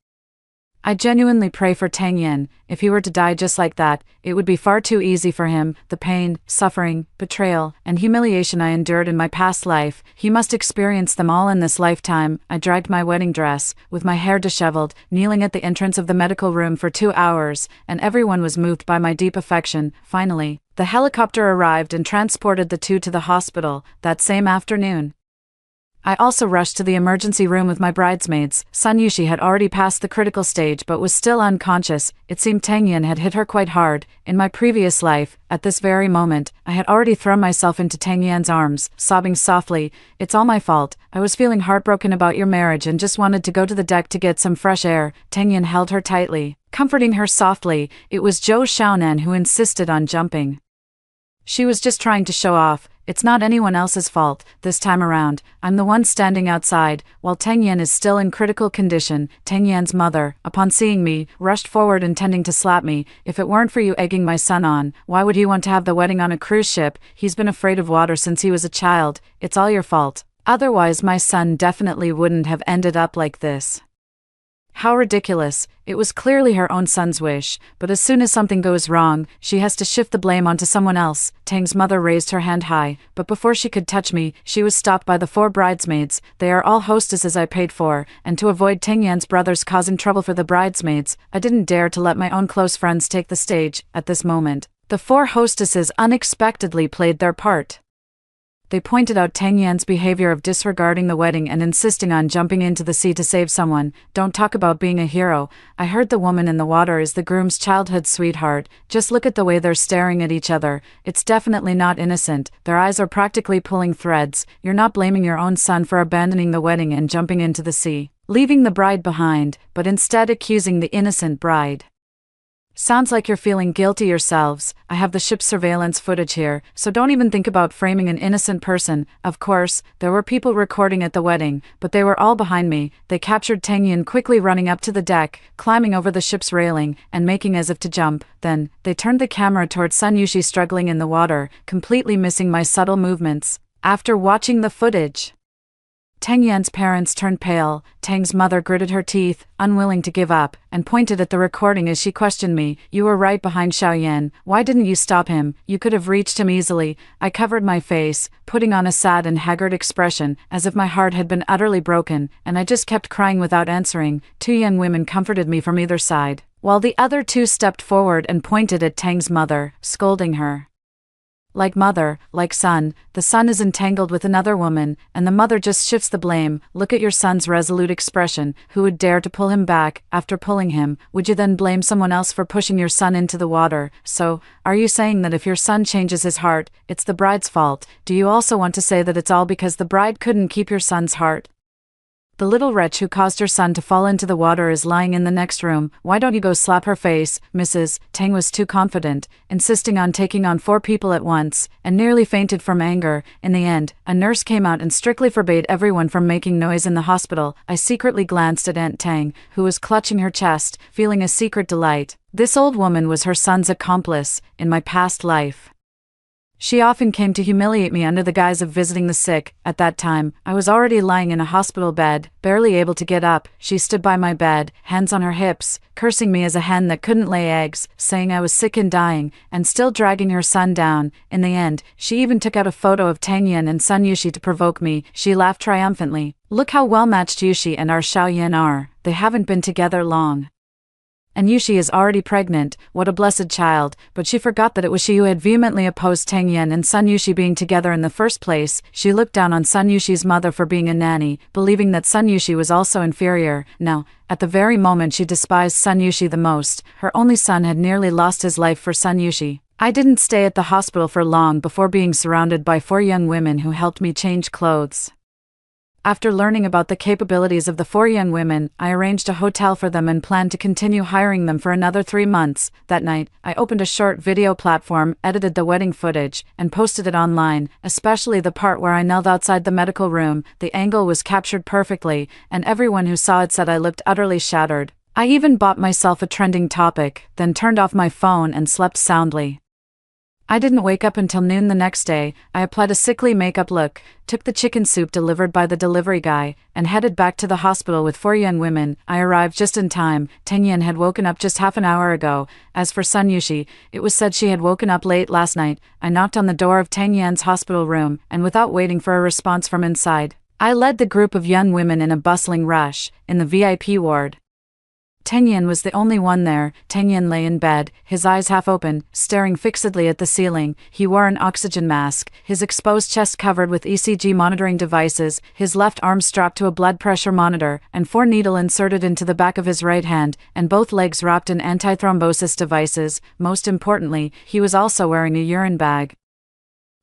I genuinely pray for Tangyan. If he were to die just like that, it would be far too easy for him. The pain, suffering, betrayal, and humiliation I endured in my past life, he must experience them all in this lifetime. I dragged my wedding dress, with my hair disheveled, kneeling at the entrance of the medical room for 2 hours, and everyone was moved by my deep affection. Finally, the helicopter arrived and transported the two to the hospital that same afternoon. I also rushed to the emergency room with my bridesmaids. Sun Yushi had already passed the critical stage but was still unconscious. It seemed Tangyan had hit her quite hard. In my previous life, at this very moment, I had already thrown myself into Tangyan's arms, sobbing softly, "It's all my fault. I was feeling heartbroken about your marriage and just wanted to go to the deck to get some fresh air." Tangyan held her tightly, comforting her softly. It was Zhou Xiaonan who insisted on jumping. She was just trying to show off. It's not anyone else's fault. This time around, I'm the one standing outside, while Tangyan is still in critical condition. Tangyan's mother, upon seeing me, rushed forward intending to slap me. "If it weren't for you egging my son on, why would he want to have the wedding on a cruise ship? He's been afraid of water since he was a child. It's all your fault. Otherwise my son definitely wouldn't have ended up like this." How ridiculous. It was clearly her own son's wish, but as soon as something goes wrong, she has to shift the blame onto someone else. Tang's mother raised her hand high, but before she could touch me, she was stopped by the 4 bridesmaids. They are all hostesses I paid for, and to avoid Tangyan's brothers causing trouble for the bridesmaids, I didn't dare to let my own close friends take the stage. At this moment, the 4 hostesses unexpectedly played their part. They pointed out Tangyan's behavior of disregarding the wedding and insisting on jumping into the sea to save someone. Don't talk about being a hero. I heard the woman in the water is the groom's childhood sweetheart. Just look at the way they're staring at each other. It's definitely not innocent. Their eyes are practically pulling threads. You're not blaming your own son for abandoning the wedding and jumping into the sea, leaving the bride behind, but instead accusing the innocent bride. Sounds like you're feeling guilty yourselves. I have the ship's surveillance footage here, so don't even think about framing an innocent person. Of course, there were people recording at the wedding, but they were all behind me. They captured Tangyan quickly running up to the deck, climbing over the ship's railing, and making as if to jump. Then, they turned the camera towards Sun Yushi struggling in the water, completely missing my subtle movements. After watching the footage, Tang Yan's parents turned pale. Tang's mother gritted her teeth, unwilling to give up, and pointed at the recording as she questioned me. You were right behind Xiaoyan. Why didn't you stop him? You could have reached him easily. I covered my face, putting on a sad and haggard expression, as if my heart had been utterly broken, and I just kept crying without answering. Two young women comforted me from either side, while the other two stepped forward and pointed at Tang's mother, scolding her. Like mother, like son, the son is entangled with another woman, and the mother just shifts the blame. Look at your son's resolute expression. Who would dare to pull him back? After pulling him, would you then blame someone else for pushing your son into the water? So, are you saying that if your son changes his heart, it's the bride's fault? Do you also want to say that it's all because the bride couldn't keep your son's heart? The little wretch who caused her son to fall into the water is lying in the next room. Why don't you go slap her face, Mrs. Tang was too confident, insisting on taking on 4 people at once, and nearly fainted from anger. In the end, a nurse came out and strictly forbade everyone from making noise in the hospital. I secretly glanced at Aunt Tang, who was clutching her chest, feeling a secret delight. This old woman was her son's accomplice, in my past life. She often came to humiliate me under the guise of visiting the sick. At that time, I was already lying in a hospital bed, barely able to get up. She stood by my bed, hands on her hips, cursing me as a hen that couldn't lay eggs, saying I was sick and dying, and still dragging her son down. In the end, she even took out a photo of Tang Yan and Sun Yushi to provoke me. She laughed triumphantly. Look how well matched Yushi and our Xiaoyan are. They haven't been together long. And Yushi is already pregnant. What a blessed child. But she forgot that it was she who had vehemently opposed Tang Yan and Sun Yushi being together in the first place. She looked down on Sun Yushi's mother for being a nanny, believing that Sun Yushi was also inferior. Now, at the very moment she despised Sun Yushi the most, her only son had nearly lost his life for Sun Yushi. I didn't stay at the hospital for long before being surrounded by 4 young women who helped me change clothes. After learning about the capabilities of the 4 young women, I arranged a hotel for them and planned to continue hiring them for another 3 months. That night, I opened a short video platform, edited the wedding footage, and posted it online, especially the part where I knelt outside the medical room. The angle was captured perfectly, and everyone who saw it said I looked utterly shattered. I even bought myself a trending topic, then turned off my phone and slept soundly. I didn't wake up until noon the next day. I applied a sickly makeup look, took the chicken soup delivered by the delivery guy, and headed back to the hospital with 4 young women. I arrived just in time. Tang Yan had woken up just half an hour ago. As for Sun Yushi, it was said she had woken up late last night. I knocked on the door of Tang Yan's hospital room, and without waiting for a response from inside, I led the group of young women in a bustling rush, in the VIP ward. Tang Yan was the only one there. Tang Yan lay in bed, his eyes half open, staring fixedly at the ceiling. He wore an oxygen mask, his exposed chest covered with ECG monitoring devices, his left arm strapped to a blood pressure monitor, and 4 needles inserted into the back of his right hand, and both legs wrapped in antithrombosis devices. Most importantly, he was also wearing a urine bag.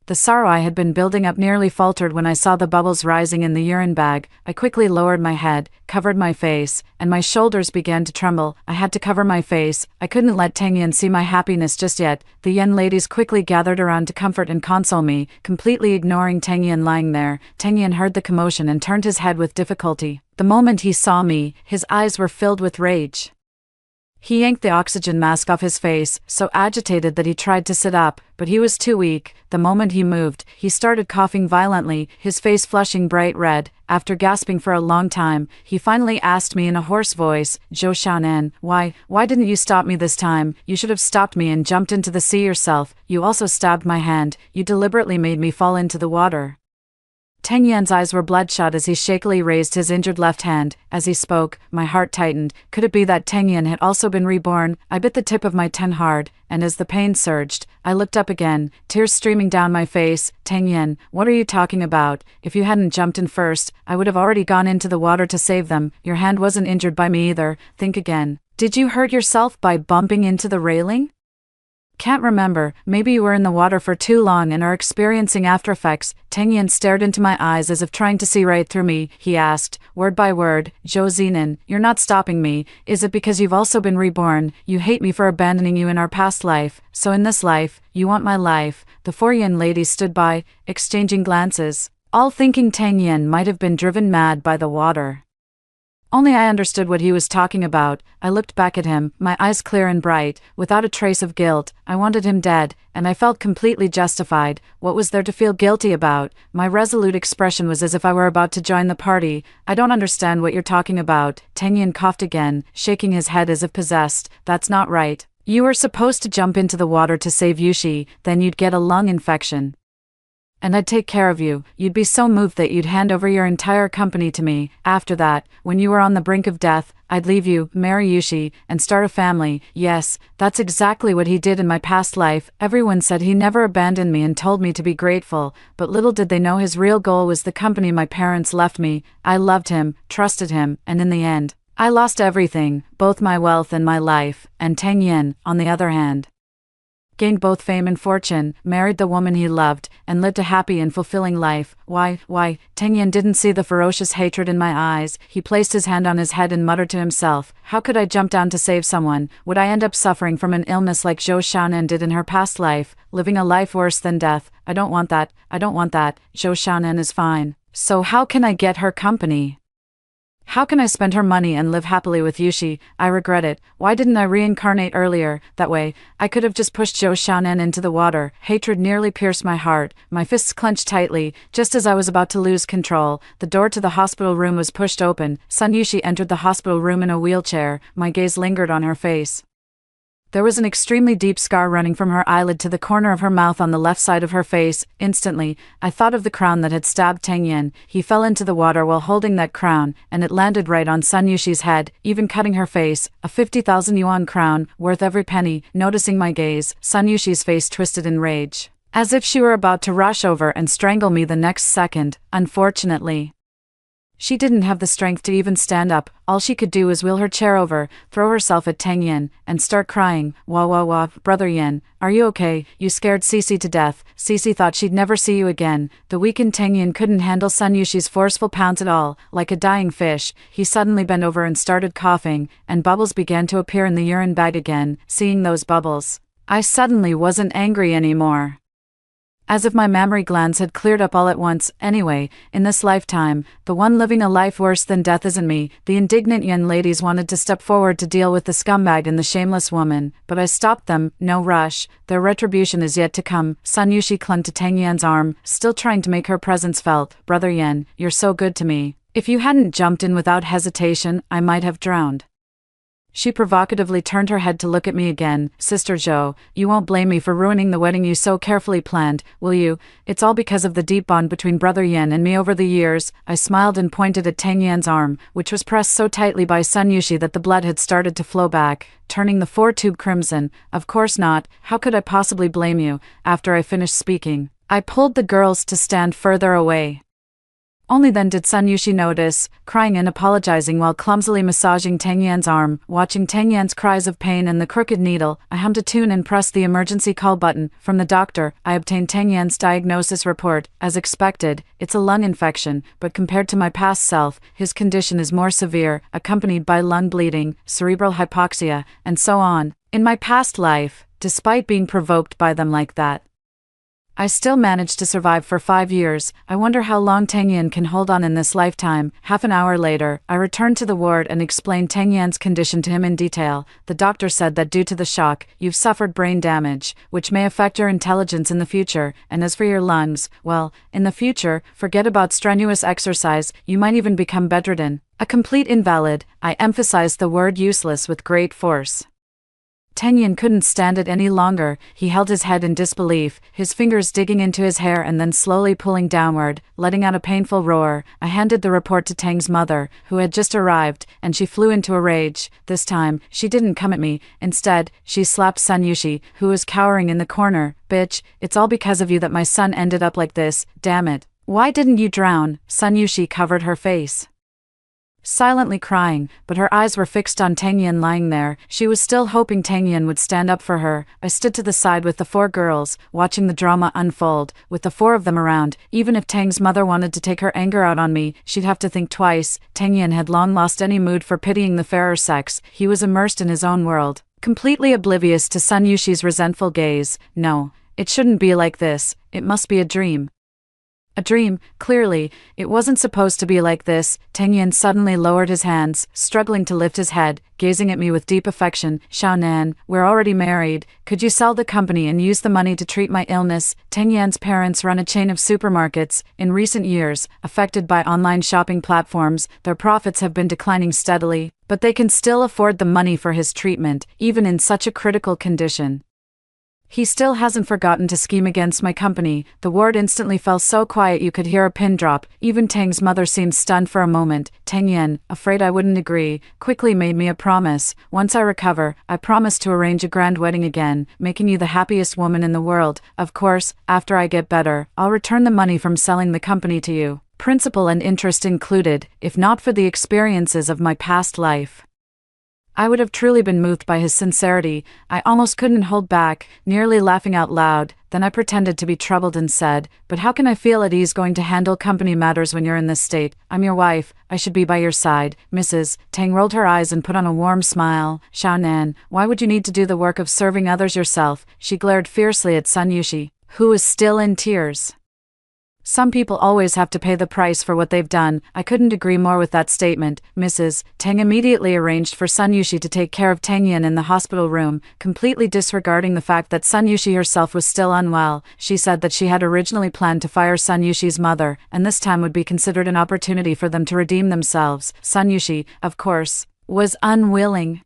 The sorrow I had been building up nearly faltered when I saw the bubbles rising in the urine bag. I quickly lowered my head, covered my face, and my shoulders began to tremble. I had to cover my face. I couldn't let Tang Yan see my happiness just yet. The young ladies quickly gathered around to comfort and console me, completely ignoring Tang Yan lying there. Tang Yan heard the commotion and turned his head with difficulty. The moment he saw me, his eyes were filled with rage. He yanked the oxygen mask off his face, so agitated that he tried to sit up, but he was too weak. The moment he moved, he started coughing violently, his face flushing bright red. After gasping for a long time, he finally asked me in a hoarse voice, "Zhou Xiaonan, why didn't you stop me this time? You should have stopped me and jumped into the sea yourself. You also stabbed my hand. You deliberately made me fall into the water." Tang Yan's eyes were bloodshot as he shakily raised his injured left hand. As he spoke, my heart tightened. Could it be that Tang Yan had also been reborn? I bit the tip of my tongue hard, and as the pain surged, I looked up again, tears streaming down my face. "Tang Yan, what are you talking about? If you hadn't jumped in first, I would have already gone into the water to save them. Your hand wasn't injured by me either. Think again. Did you hurt yourself by bumping into the railing? Can't remember. Maybe you were in the water for too long and are experiencing aftereffects." Tang Yan stared into my eyes as if trying to see right through me. He asked, word by word, "Zhou Zinan, you're not stopping me. Is it because you've also been reborn? You hate me for abandoning you in our past life, so in this life, you want my life?" The 4 young ladies stood by, exchanging glances, all thinking Tang Yan might have been driven mad by the water. Only I understood what he was talking about. I looked back at him, my eyes clear and bright, without a trace of guilt. I wanted him dead, and I felt completely justified. What was there to feel guilty about? My resolute expression was as if I were about to join the party. I don't understand what you're talking about. Tengyun coughed again, shaking his head as if possessed. That's not right. You were supposed to jump into the water to save Yushi, then you'd get a lung infection. And I'd take care of you. You'd be so moved that you'd hand over your entire company to me. After that, when you were on the brink of death, I'd leave you, marry Yushi, and start a family. Yes, that's exactly what he did in my past life. Everyone said he never abandoned me and told me to be grateful, but little did they know his real goal was the company my parents left me. I loved him, trusted him, and in the end, I lost everything, both my wealth and my life. And Tengyun, on the other hand, gained both fame and fortune, married the woman he loved, and lived a happy and fulfilling life. Why, Tengyun didn't see the ferocious hatred in my eyes. He placed his hand on his head and muttered to himself, how could I jump down to save someone? Would I end up suffering from an illness like Zhou Xiaonan did in her past life, living a life worse than death? I don't want that. Zhou Xiaonan is fine. So how can I get her company? How can I spend her money and live happily with Yushi? I regret it. Why didn't I reincarnate earlier? That way, I could have just pushed Zhou Xiaonan into the water. Hatred nearly pierced my heart. My fists clenched tightly. Just as I was about to lose control, the door to the hospital room was pushed open. Sun Yushi entered the hospital room in a wheelchair. My gaze lingered on her face. There was an extremely deep scar running from her eyelid to the corner of her mouth on the left side of her face. Instantly, I thought of the crown that had stabbed Tengyun. He fell into the water while holding that crown, and it landed right on Sun Yushi's head, even cutting her face. A 50,000 yuan crown, worth every penny. Noticing my gaze, Sun Yushi's face twisted in rage, as if she were about to rush over and strangle me the next second. Unfortunately, she didn't have the strength to even stand up. All she could do was wheel her chair over, throw herself at Tengyun, and start crying. Wah, brother Yen, are you okay? You scared Cece to death. Cece thought she'd never see you again. The weakened Tengyun couldn't handle Sun Yushi's forceful pounce at all. Like a dying fish, he suddenly bent over and started coughing, and bubbles began to appear in the urine bag again. Seeing those bubbles, I suddenly wasn't angry anymore. As if my mammary glands had cleared up all at once. Anyway, in this lifetime, the one living a life worse than death isn't me. The indignant Yen ladies wanted to step forward to deal with the scumbag and the shameless woman, but I stopped them. No rush. Their retribution is yet to come. Sun Yushi clung to Tengyun's arm, still trying to make her presence felt. Brother Yen, you're so good to me. If you hadn't jumped in without hesitation, I might have drowned. She provocatively turned her head to look at me again. Sister Zhou, you won't blame me for ruining the wedding you so carefully planned, will you? It's all because of the deep bond between Brother Yen and me over the years. I smiled and pointed at Tengyun's arm, which was pressed so tightly by Sun Yushi that the blood had started to flow back, turning the foretube crimson. Of course not. How could I possibly blame you? After I finished speaking, I pulled the girls to stand further away. Only then did Sun Yushi notice, crying and apologizing while clumsily massaging Tengyun's arm. Watching Tengyun's cries of pain and the crooked needle, I hummed a tune and pressed the emergency call button. From the doctor, I obtained Tengyun's diagnosis report. As expected, it's a lung infection, but compared to my past self, his condition is more severe, accompanied by lung bleeding, cerebral hypoxia, and so on. In my past life, despite being provoked by them like that, I still managed to survive for 5 years. I wonder how long Tengyun can hold on in this lifetime. Half an hour later, I returned to the ward and explained Tengyun's condition to him in detail. The doctor said that due to the shock, you've suffered brain damage, which may affect your intelligence in the future, and as for your lungs, well, in the future, forget about strenuous exercise, you might even become bedridden. A complete invalid. I emphasized the word useless with great force. Tengyun couldn't stand it any longer. He held his head in disbelief, his fingers digging into his hair and then slowly pulling downward, letting out a painful roar. I handed the report to Tang's mother, who had just arrived, and she flew into a rage. This time, she didn't come at me. Instead, she slapped Sun Yushi, who was cowering in the corner. Bitch, it's all because of you that my son ended up like this. Damn it. Why didn't you drown? Sun Yushi covered her face, silently crying, but her eyes were fixed on Tengyun lying there. She was still hoping Tengyun would stand up for her. I stood to the side with the 4 girls, watching the drama unfold. With the 4 of them around, even if Tang's mother wanted to take her anger out on me, she'd have to think twice. Tengyun had long lost any mood for pitying the fairer sex. He was immersed in his own world, completely oblivious to Sun Yushi's resentful gaze. No, it shouldn't be like this. It must be a dream. A dream, clearly. It wasn't supposed to be like this. Tang Yen suddenly lowered his hands, struggling to lift his head, gazing at me with deep affection. Xiaonan, we're already married. Could you sell the company and use the money to treat my illness? Tang Yan's parents run a chain of supermarkets. In recent years, affected by online shopping platforms, their profits have been declining steadily, but they can still afford the money for his treatment, even in such a critical condition. He still hasn't forgotten to scheme against my company. The ward instantly fell so quiet you could hear a pin drop. Even Tang's mother seemed stunned for a moment. Tang Yen, afraid I wouldn't agree, quickly made me a promise. Once I recover, I promise to arrange a grand wedding again, making you the happiest woman in the world. Of course, after I get better, I'll return the money from selling the company to you, principal and interest included, if not for the experiences of my past life. I would have truly been moved by his sincerity. I almost couldn't hold back, nearly laughing out loud. Then I pretended to be troubled and said, "But how can I feel at ease going to handle company matters when you're in this state? I'm your wife, I should be by your side." Mrs. Tang rolled her eyes and put on a warm smile. "Xiaonan, why would you need to do the work of serving others yourself?" She glared fiercely at Sun Yushi, who was still in tears. Some people always have to pay the price for what they've done. I couldn't agree more with that statement. Mrs. Tang immediately arranged for Sun Yushi to take care of Tang Yen in the hospital room, completely disregarding the fact that Sun Yushi herself was still unwell. She said that she had originally planned to fire Sun Yushi's mother, and this time would be considered an opportunity for them to redeem themselves. Sun Yushi, of course, was unwilling.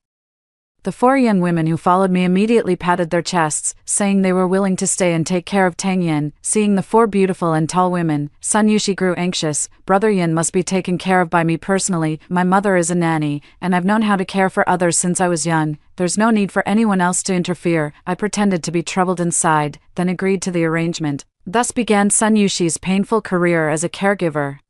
The 4 young women who followed me immediately patted their chests, saying they were willing to stay and take care of Tang Yen. Seeing the 4 beautiful and tall women, Sun Yushi grew anxious. Brother Yin must be taken care of by me personally. My mother is a nanny, and I've known how to care for others since I was young. There's no need for anyone else to interfere. I pretended to be troubled inside, then agreed to the arrangement. Thus began Sun Yushi's painful career as a caregiver.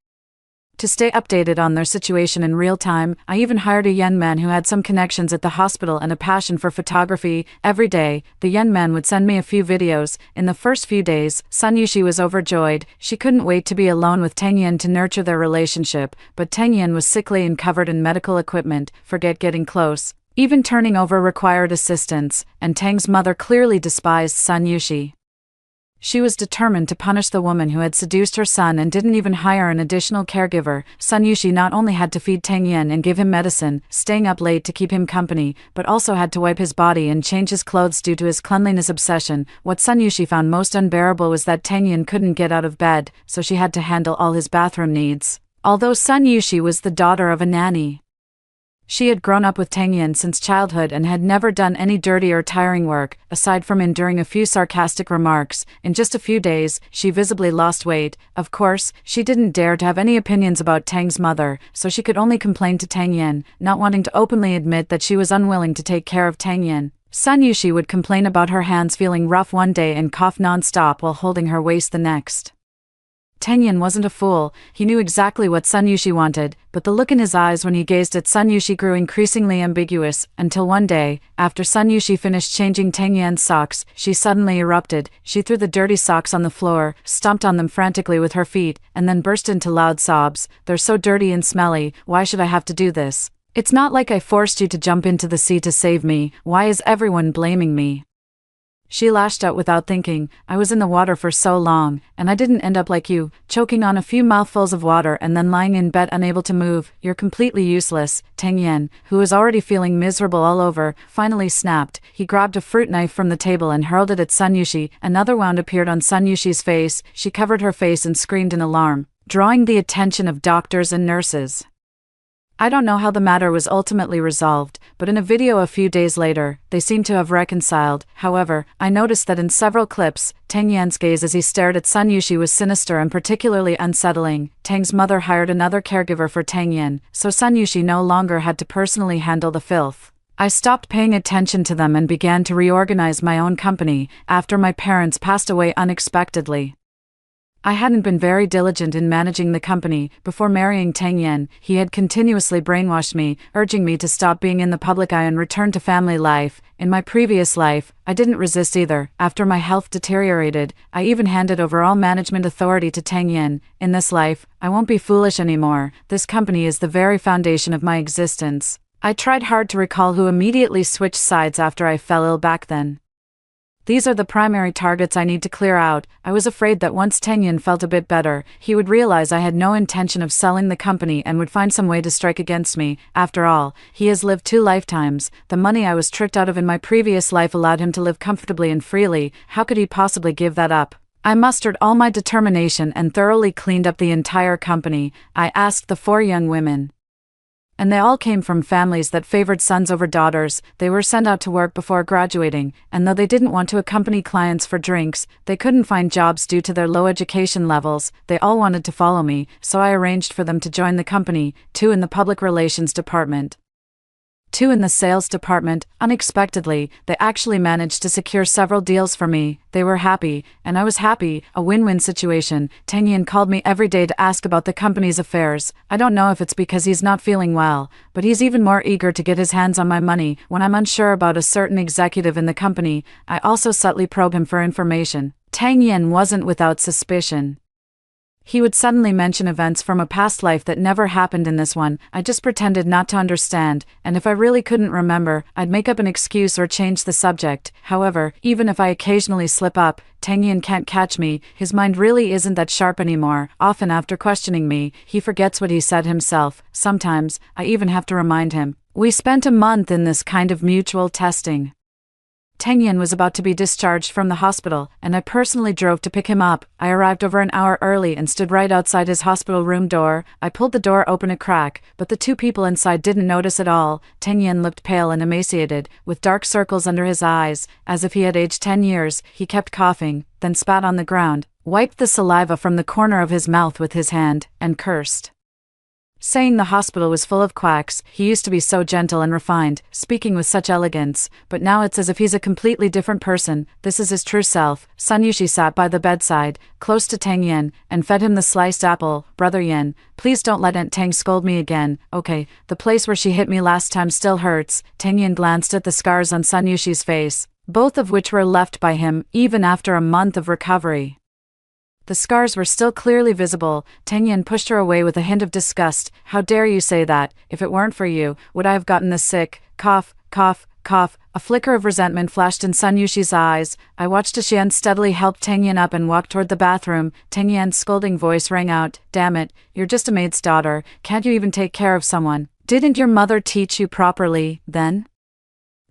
To stay updated on their situation in real time, I even hired a young man who had some connections at the hospital and a passion for photography. Every day, the young man would send me a few videos. In the first few days, Sun Yushi was overjoyed. She couldn't wait to be alone with Tang Yen to nurture their relationship, but Tang Yen was sickly and covered in medical equipment. Forget getting close. Even turning over required assistance, and Tang's mother clearly despised Sun Yushi. She was determined to punish the woman who had seduced her son and didn't even hire an additional caregiver. Sun Yushi not only had to feed Tang Yen and give him medicine, staying up late to keep him company, but also had to wipe his body and change his clothes due to his cleanliness obsession. What Sun Yushi found most unbearable was that Tang Yen couldn't get out of bed, so she had to handle all his bathroom needs. Although Sun Yushi was the daughter of a nanny, she had grown up with Tang Yen since childhood and had never done any dirty or tiring work, aside from enduring a few sarcastic remarks. In just a few days, she visibly lost weight. Of course, she didn't dare to have any opinions about Tang's mother, so she could only complain to Tang Yen, not wanting to openly admit that she was unwilling to take care of Tang Yen. Sun Yushi would complain about her hands feeling rough one day and cough non-stop while holding her waist the next. Tang Yen wasn't a fool. He knew exactly what Sun Yushi wanted, but the look in his eyes when he gazed at Sun Yushi grew increasingly ambiguous, until one day, after Sun Yushi finished changing Tang Yen's socks, she suddenly erupted. She threw the dirty socks on the floor, stomped on them frantically with her feet, and then burst into loud sobs. "They're so dirty and smelly, why should I have to do this? It's not like I forced you to jump into the sea to save me, why is everyone blaming me?" She lashed out without thinking. "I was in the water for so long, and I didn't end up like you, choking on a few mouthfuls of water and then lying in bed unable to move. You're completely useless." Tang Yen, who was already feeling miserable all over, finally snapped. He grabbed a fruit knife from the table and hurled it at Sun Yushi. Another wound appeared on Sun Yushi's face. She covered her face and screamed in alarm, drawing the attention of doctors and nurses. I don't know how the matter was ultimately resolved, but in a video a few days later, they seemed to have reconciled. However, I noticed that in several clips, Tang Yan's gaze as he stared at Sun Yushi was sinister and particularly unsettling. Tang's mother hired another caregiver for Tang Yan, so Sun Yushi no longer had to personally handle the filth. I stopped paying attention to them and began to reorganize my own company after my parents passed away unexpectedly. I hadn't been very diligent in managing the company. Before marrying Tang Yen, he had continuously brainwashed me, urging me to stop being in the public eye and return to family life. In my previous life, I didn't resist either. After my health deteriorated, I even handed over all management authority to Tang Yen. In this life, I won't be foolish anymore. This company is the very foundation of my existence. I tried hard to recall who immediately switched sides after I fell ill back then. These are the primary targets I need to clear out. I was afraid that once Tengyun felt a bit better, he would realize I had no intention of selling the company and would find some way to strike against me. After all, he has lived 2 lifetimes. The money I was tricked out of in my previous life allowed him to live comfortably and freely. How could he possibly give that up? I mustered all my determination and thoroughly cleaned up the entire company. I asked the 4 young women, and they all came from families that favored sons over daughters. They were sent out to work before graduating, and though they didn't want to accompany clients for drinks, they couldn't find jobs due to their low education levels. They all wanted to follow me, so I arranged for them to join the company, 2 in the public relations department, 2 in the sales department. Unexpectedly, they actually managed to secure several deals for me. They were happy, and I was happy, a win-win situation. Tengyun called me every day to ask about the company's affairs. I don't know if it's because he's not feeling well, but he's even more eager to get his hands on my money. When I'm unsure about a certain executive in the company, I also subtly probe him for information. Tengyun wasn't without suspicion. He would suddenly mention events from a past life that never happened in this one. I just pretended not to understand, and if I really couldn't remember, I'd make up an excuse or change the subject. However, even if I occasionally slip up, Tengyun can't catch me. His mind really isn't that sharp anymore. Often after questioning me, he forgets what he said himself. Sometimes, I even have to remind him. We spent a month in this kind of mutual testing. Tengyun was about to be discharged from the hospital, and I personally drove to pick him up. I arrived over an hour early and stood right outside his hospital room door. I pulled the door open a crack, but the 2 people inside didn't notice at all. Tengyun looked pale and emaciated, with dark circles under his eyes, as if he had aged 10 years. He kept coughing, then spat on the ground, wiped the saliva from the corner of his mouth with his hand, and cursed, saying the hospital was full of quacks. He used to be so gentle and refined, speaking with such elegance, but now it's as if he's a completely different person. This is his true self. Sun Yushi sat by the bedside, close to Tengyun, and fed him the sliced apple. Brother Yin, please don't let Aunt Tang scold me again. Okay, the place where she hit me last time still hurts. Tengyun glanced at the scars on Sun Yushi's face, both of which were left by him, even after a month of recovery. The scars were still clearly visible. Tengyun pushed her away with a hint of disgust. How dare you say that? If it weren't for you, would I have gotten this sick? Cough, cough, cough. A flicker of resentment flashed in Sun Yushi's eyes. I watched as she unsteadily helped Tengyun up and walked toward the bathroom. Tengyun's scolding voice rang out. Damn it, you're just a maid's daughter. Can't you even take care of someone? Didn't your mother teach you properly, then?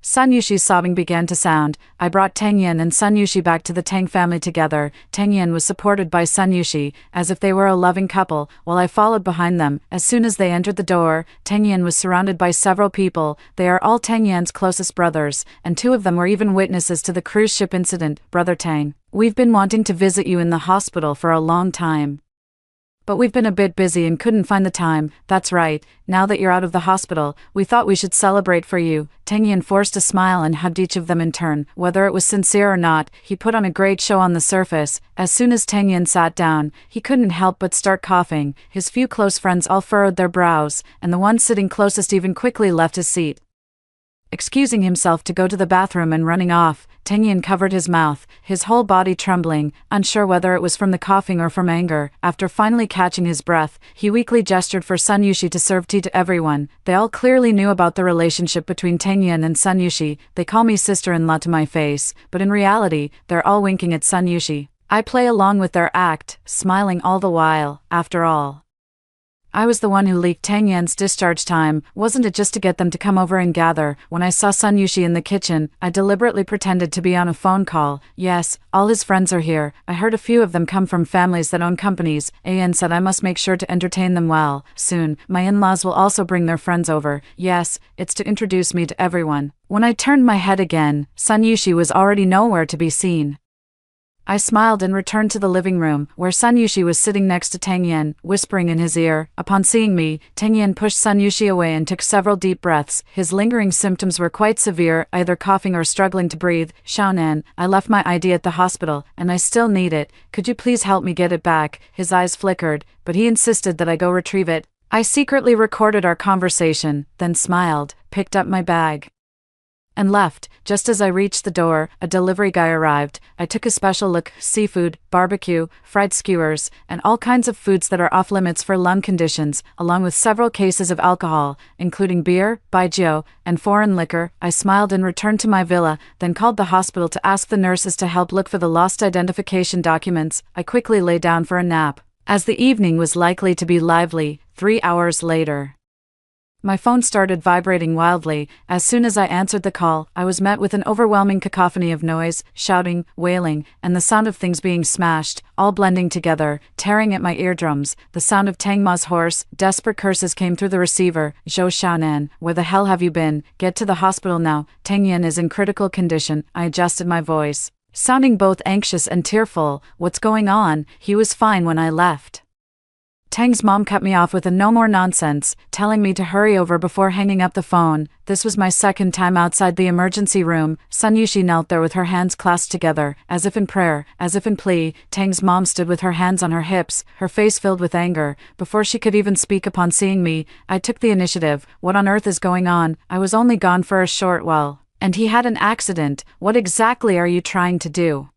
Sun Yushi's sobbing began to sound. I brought Tengyun and Sun Yushi back to the Tang family together. Tengyun was supported by Sun Yushi, as if they were a loving couple, while I followed behind them. As soon as they entered the door, Tengyun was surrounded by several people. They are all Tengyun's closest brothers, and 2 of them were even witnesses to the cruise ship incident. Brother Tang, we've been wanting to visit you in the hospital for a long time, but we've been a bit busy and couldn't find the time. That's right, now that you're out of the hospital, we thought we should celebrate for you. Tengyun forced a smile and hugged each of them in turn. Whether it was sincere or not, he put on a great show on the surface. As soon as Tengyun sat down, he couldn't help but start coughing. His few close friends all furrowed their brows, and the one sitting closest even quickly left his seat, excusing himself to go to the bathroom and running off. Tengyun covered his mouth, his whole body trembling, unsure whether it was from the coughing or from anger. After finally catching his breath, he weakly gestured for Sun Yushi to serve tea to everyone. They all clearly knew about the relationship between Tengyun and Sun Yushi. They call me sister-in-law to my face, but in reality, they're all winking at Sun Yushi. I play along with their act, smiling all the while. After all, I was the one who leaked Tengyun's discharge time. Wasn't it just to get them to come over and gather? When I saw Sun Yushi in the kitchen, I deliberately pretended to be on a phone call. Yes, all his friends are here. I heard a few of them come from families that own companies. An said I must make sure to entertain them well. Soon, my in-laws will also bring their friends over. Yes, it's to introduce me to everyone. When I turned my head again, Sun Yushi was already nowhere to be seen. I smiled and returned to the living room, where Sun Yushi was sitting next to Tengyun, whispering in his ear. Upon seeing me, Tengyun pushed Sun Yushi away and took several deep breaths. His lingering symptoms were quite severe, either coughing or struggling to breathe. Xiaonan, I left my ID at the hospital, and I still need it. Could you please help me get it back? His eyes flickered, but he insisted that I go retrieve it. I secretly recorded our conversation, then smiled, picked up my bag, and left. Just as I reached the door, a delivery guy arrived. I took a special look: seafood, barbecue, fried skewers, and all kinds of foods that are off limits for lung conditions, along with several cases of alcohol, including beer, baijiu, and foreign liquor. I smiled and returned to my villa, then called the hospital to ask the nurses to help look for the lost identification documents. I quickly lay down for a nap, as the evening was likely to be lively. 3 hours later, my phone started vibrating wildly. As soon as I answered the call, I was met with an overwhelming cacophony of noise, shouting, wailing, and the sound of things being smashed, all blending together, tearing at my eardrums. The sound of Tang Ma's hoarse, desperate curses came through the receiver. "Zhou Xiaonan, where the hell have you been? Get to the hospital now. Tang Yan is in critical condition." I adjusted my voice, sounding both anxious and tearful. "What's going on? He was fine when I left." Tang's mom cut me off with a "no more nonsense," telling me to hurry over before hanging up the phone. This was my second time outside the emergency room. Sun Yushi knelt there with her hands clasped together, as if in prayer, as if in plea. Tang's mom stood with her hands on her hips, her face filled with anger. Before she could even speak upon seeing me, I took the initiative. "What on earth is going on? I was only gone for a short while, and he had an accident. What exactly are you trying to do?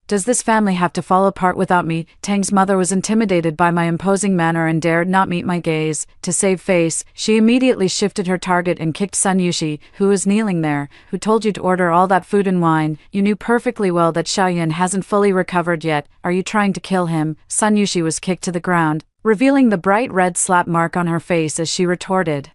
Does this family have to fall apart without me?" Tang's mother was intimidated by my imposing manner and dared not meet my gaze. To save face, she immediately shifted her target and kicked Sun Yushi, who was kneeling there. "Who told you to order all that food and wine? You knew perfectly well that Xiaoyan hasn't fully recovered yet. Are you trying to kill him?" Sun Yushi was kicked to the ground, revealing the bright red slap mark on her face as she retorted,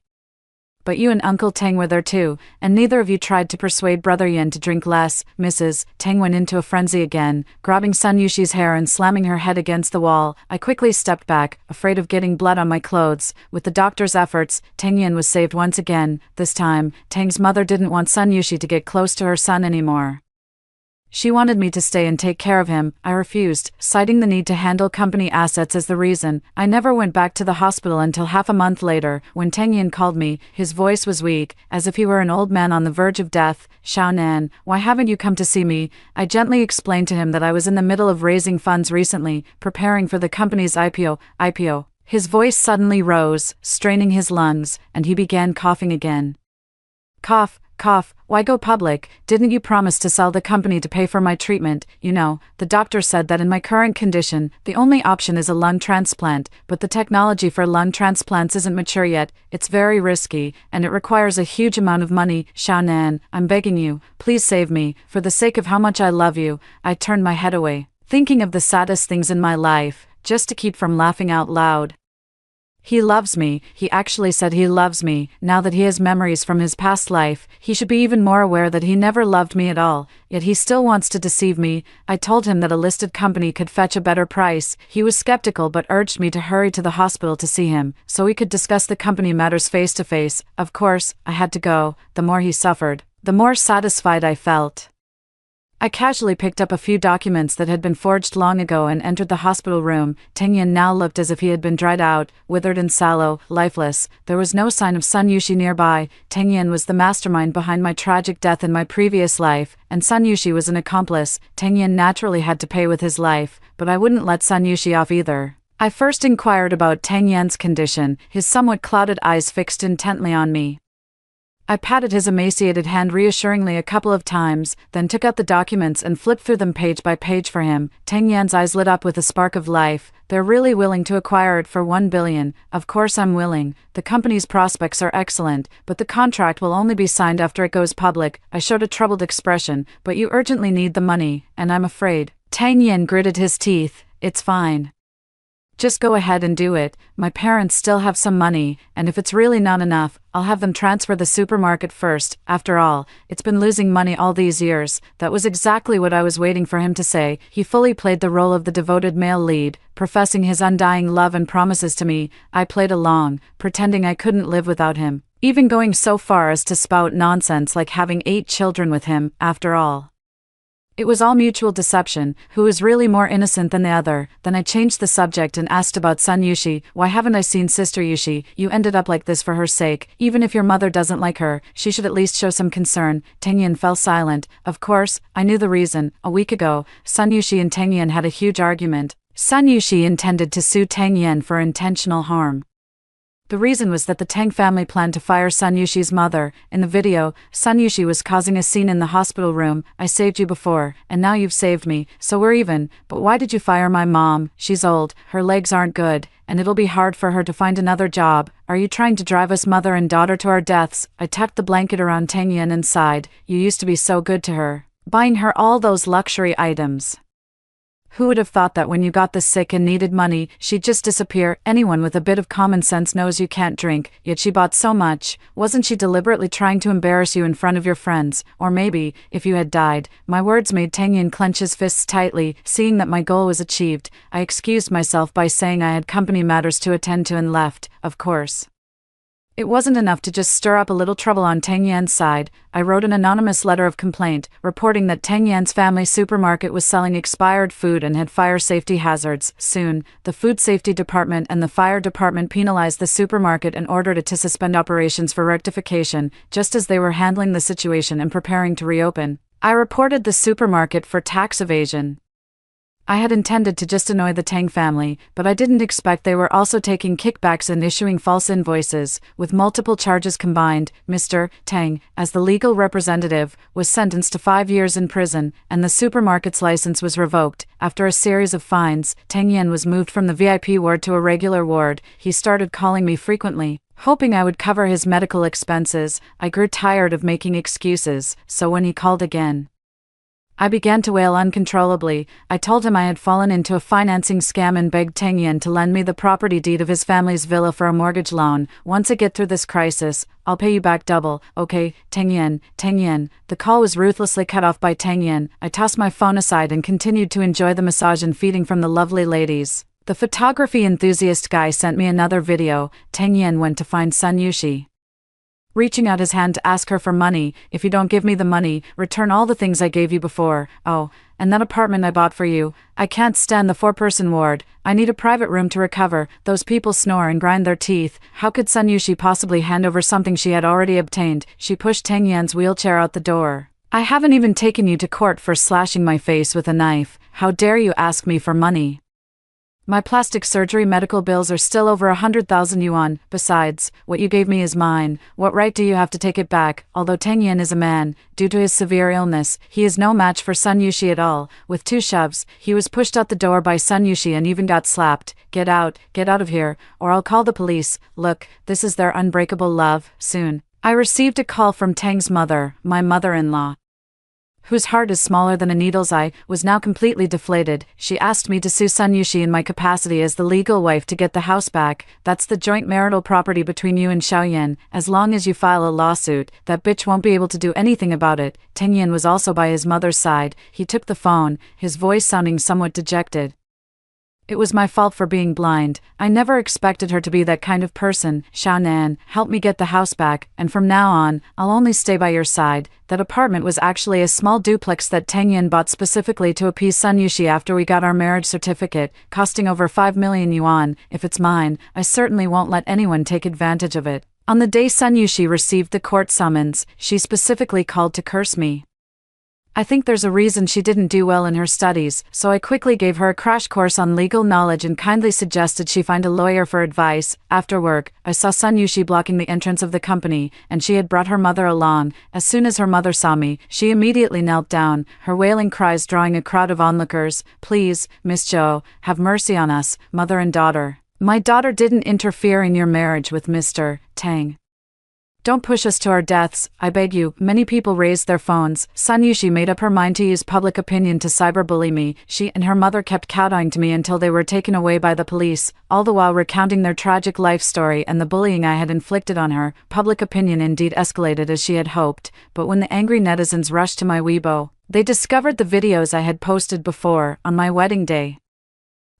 "But you and Uncle Tang were there too, and neither of you tried to persuade Brother Yan to drink less." Mrs. Tang went into a frenzy again, grabbing Sun Yushi's hair and slamming her head against the wall. I quickly stepped back, afraid of getting blood on my clothes. With the doctor's efforts, Tang Yan was saved once again. This time, Tang's mother didn't want Sun Yushi to get close to her son anymore. She wanted me to stay and take care of him. I refused, citing the need to handle company assets as the reason. I never went back to the hospital until half a month later, when Tang Yan called me. His voice was weak, as if he were an old man on the verge of death. "Xiaonan, why haven't you come to see me?" I gently explained to him that I was in the middle of raising funds recently, preparing for the company's IPO. His voice suddenly rose, straining his lungs, and he began coughing again. "Cough. Why go public? Didn't you promise to sell the company to pay for my treatment? You know, the doctor said that in my current condition, the only option is a lung transplant, but the technology for lung transplants isn't mature yet. It's very risky, and it requires a huge amount of money. Xiaonan, I'm begging you, please save me, for the sake of how much I love you." I turned my head away, thinking of the saddest things in my life, just to keep from laughing out loud. "He loves me. He actually said he loves me. Now that he has memories from his past life, he should be even more aware that he never loved me at all, yet he still wants to deceive me." I told him that a listed company could fetch a better price. He was skeptical but urged me to hurry to the hospital to see him, so we could discuss the company matters face to face. Of course, I had to go. The more he suffered, the more satisfied I felt. I casually picked up a few documents that had been forged long ago and entered the hospital room. Tang Yan now looked as if he had been dried out, withered and sallow, lifeless. There was no sign of Sun Yushi nearby. Tang Yan was the mastermind behind my tragic death in my previous life, and Sun Yushi was an accomplice. Tang Yan naturally had to pay with his life, but I wouldn't let Sun Yushi off either. I first inquired about Tang Yan's condition, his somewhat clouded eyes fixed intently on me. I patted his emaciated hand reassuringly a couple of times, then took out the documents and flipped through them page by page for him. Tang Yan's eyes lit up with a spark of life. "They're really willing to acquire it for 1 billion. Of course I'm willing. The company's prospects are excellent, but the contract will only be signed after it goes public." I showed a troubled expression. "But you urgently need the money, and I'm afraid." Tang Yan gritted his teeth. "It's fine. Just go ahead and do it. My parents still have some money, and if it's really not enough, I'll have them transfer the supermarket first. After all, it's been losing money all these years." That was exactly what I was waiting for him to say. He fully played the role of the devoted male lead, professing his undying love and promises to me. I played along, pretending I couldn't live without him, even going so far as to spout nonsense like having 8 children with him. After all, it was all mutual deception. Who was really more innocent than the other? Then I changed the subject and asked about Sun Yushi. "Why haven't I seen Sister Yushi? You ended up like this for her sake. Even if your mother doesn't like her, she should at least show some concern." Tang Yan fell silent. Of course, I knew the reason. A week ago, Sun Yushi and Tang Yan had a huge argument. Sun Yushi intended to sue Tang Yan for intentional harm. The reason was that the Tang family planned to fire Sun Yushi's mother. In the video, Sun Yushi was causing a scene in the hospital room. I saved you before, and now you've saved me, so we're even. But why did you fire my mom? She's old, her legs aren't good, and it'll be hard for her to find another job. Are you trying to drive us mother and daughter to our deaths? I tucked the blanket around Tang Yan and sighed. You used to be so good to her, buying her all those luxury items. Who would have thought that when you got this sick and needed money, she'd just disappear? Anyone with a bit of common sense knows you can't drink, yet she bought so much. Wasn't she deliberately trying to embarrass you in front of your friends? Or maybe, if you had died. My words made Tang Yin clench his fists tightly. Seeing that my goal was achieved, I excused myself by saying I had company matters to attend to and left, of course. It wasn't enough to just stir up a little trouble on Tang Yan's side. I wrote an anonymous letter of complaint, reporting that Tang Yan's family supermarket was selling expired food and had fire safety hazards. Soon, the food safety department and the fire department penalized the supermarket and ordered it to suspend operations for rectification, just as they were handling the situation and preparing to reopen. I reported the supermarket for tax evasion. I had intended to just annoy the Tang family, but I didn't expect they were also taking kickbacks and issuing false invoices. With multiple charges combined, Mr. Tang, as the legal representative, was sentenced to 5 years in prison, and the supermarket's license was revoked. After a series of fines, Tang Yan was moved from the VIP ward to a regular ward. He started calling me frequently, hoping I would cover his medical expenses. I grew tired of making excuses, so when he called again, I began to wail uncontrollably. I told him I had fallen into a financing scam and begged Tang Yan to lend me the property deed of his family's villa for a mortgage loan. Once I get through this crisis, I'll pay you back double. Okay, Tang Yan, Tang Yan. The call was ruthlessly cut off by Tang Yan. I tossed my phone aside and continued to enjoy the massage and feeding from the lovely ladies. The photography enthusiast guy sent me another video. Tang Yan went to find Sun Yushi, reaching out his hand to ask her for money. If you don't give me the money, return all the things I gave you before. Oh, and that apartment I bought for you. I can't stand the 4-person ward. I need a private room to recover. Those people snore and grind their teeth. How could Sun Yushi possibly hand over something she had already obtained? She pushed Tang Yan's wheelchair out the door. I haven't even taken you to court for slashing my face with a knife. How dare you ask me for money? My plastic surgery medical bills are still over 100,000 yuan. Besides, what you gave me is mine. What right do you have to take it back? Although Tang Yan is a man, due to his severe illness, he is no match for Sun Yushi at all. With 2 shoves, he was pushed out the door by Sun Yushi and even got slapped. Get out of here, or I'll call the police. Look, this is their unbreakable love. Soon, I received a call from Tang's mother, my mother-in-law, whose heart is smaller than a needle's eye, was now completely deflated. She asked me to sue Sun Yushi in my capacity as the legal wife to get the house back. That's the joint marital property between you and Xiaoyan. As long as you file a lawsuit, that bitch won't be able to do anything about it. Tang Yan was also by his mother's side. He took the phone, his voice sounding somewhat dejected. It was my fault for being blind. I never expected her to be that kind of person. Xiaonan, help me get the house back, and from now on, I'll only stay by your side. That apartment was actually a small duplex that Tang Yan bought specifically to appease Sun Yushi after we got our marriage certificate, costing over 5 million yuan. If it's mine, I certainly won't let anyone take advantage of it. On the day Sun Yushi received the court summons, she specifically called to curse me. I think there's a reason she didn't do well in her studies, so I quickly gave her a crash course on legal knowledge and kindly suggested she find a lawyer for advice. After work, I saw Sun Yushi blocking the entrance of the company, and she had brought her mother along. As soon as her mother saw me, she immediately knelt down, her wailing cries drawing a crowd of onlookers. Please, Miss Zhou, have mercy on us, mother and daughter. My daughter didn't interfere in your marriage with Mr. Tang. Don't push us to our deaths, I beg you. Many people raised their phones. Sun Yushi made up her mind to use public opinion to cyberbully me. She and her mother kept kowtowing to me until they were taken away by the police, all the while recounting their tragic life story and the bullying I had inflicted on her. Public opinion indeed escalated as she had hoped, but when the angry netizens rushed to my Weibo, they discovered the videos I had posted before, on my wedding day.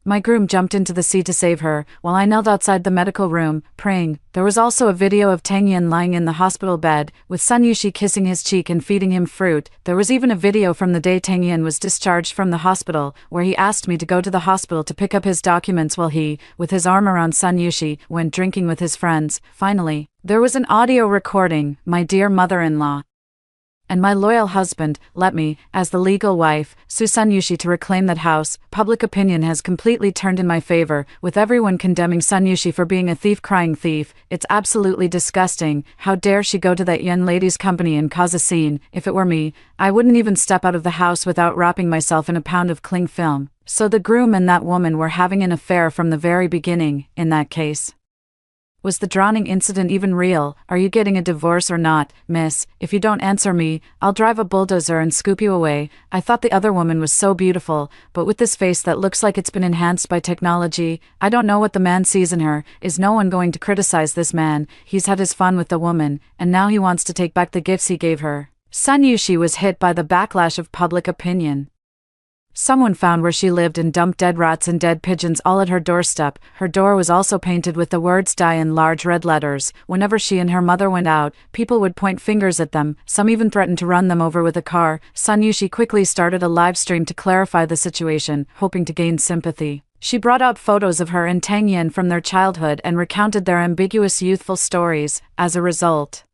My groom jumped into the sea to save her, while I knelt outside the medical room, praying. There was also a video of Tang Yan lying in the hospital bed, with Sun Yushi kissing his cheek and feeding him fruit. There was even a video from the day Tang Yan was discharged from the hospital, where he asked me to go to the hospital to pick up his documents while he, with his arm around Sun Yushi, went drinking with his friends. Finally, there was an audio recording, my dear mother-in-law. And my loyal husband let me, as the legal wife, sue Sun Yushi to reclaim that house. Public opinion has completely turned in my favor, with everyone condemning Sun Yushi for being a thief crying thief. It's absolutely disgusting. How dare she go to that young lady's company and cause a scene? If it were me, I wouldn't even step out of the house without wrapping myself in a pound of cling film. So the groom and that woman were having an affair from the very beginning, in that case. Was the drowning incident even real? Are you getting a divorce or not, miss? If you don't answer me, I'll drive a bulldozer and scoop you away. I thought the other woman was so beautiful, but with this face that looks like it's been enhanced by technology, I don't know what the man sees in her. Is no one going to criticize this man? He's had his fun with the woman, and now he wants to take back the gifts he gave her. Sun Yushi was hit by the backlash of public opinion. Someone found where she lived and dumped dead rats and dead pigeons all at her doorstep. Her door was also painted with the words "die" in large red letters. Whenever she and her mother went out, people would point fingers at them. Some even threatened to run them over with a car. Sun Yushi quickly started a live stream to clarify the situation, hoping to gain sympathy. She brought out photos of her and Tang Yin from their childhood and recounted their ambiguous youthful stories. As a result,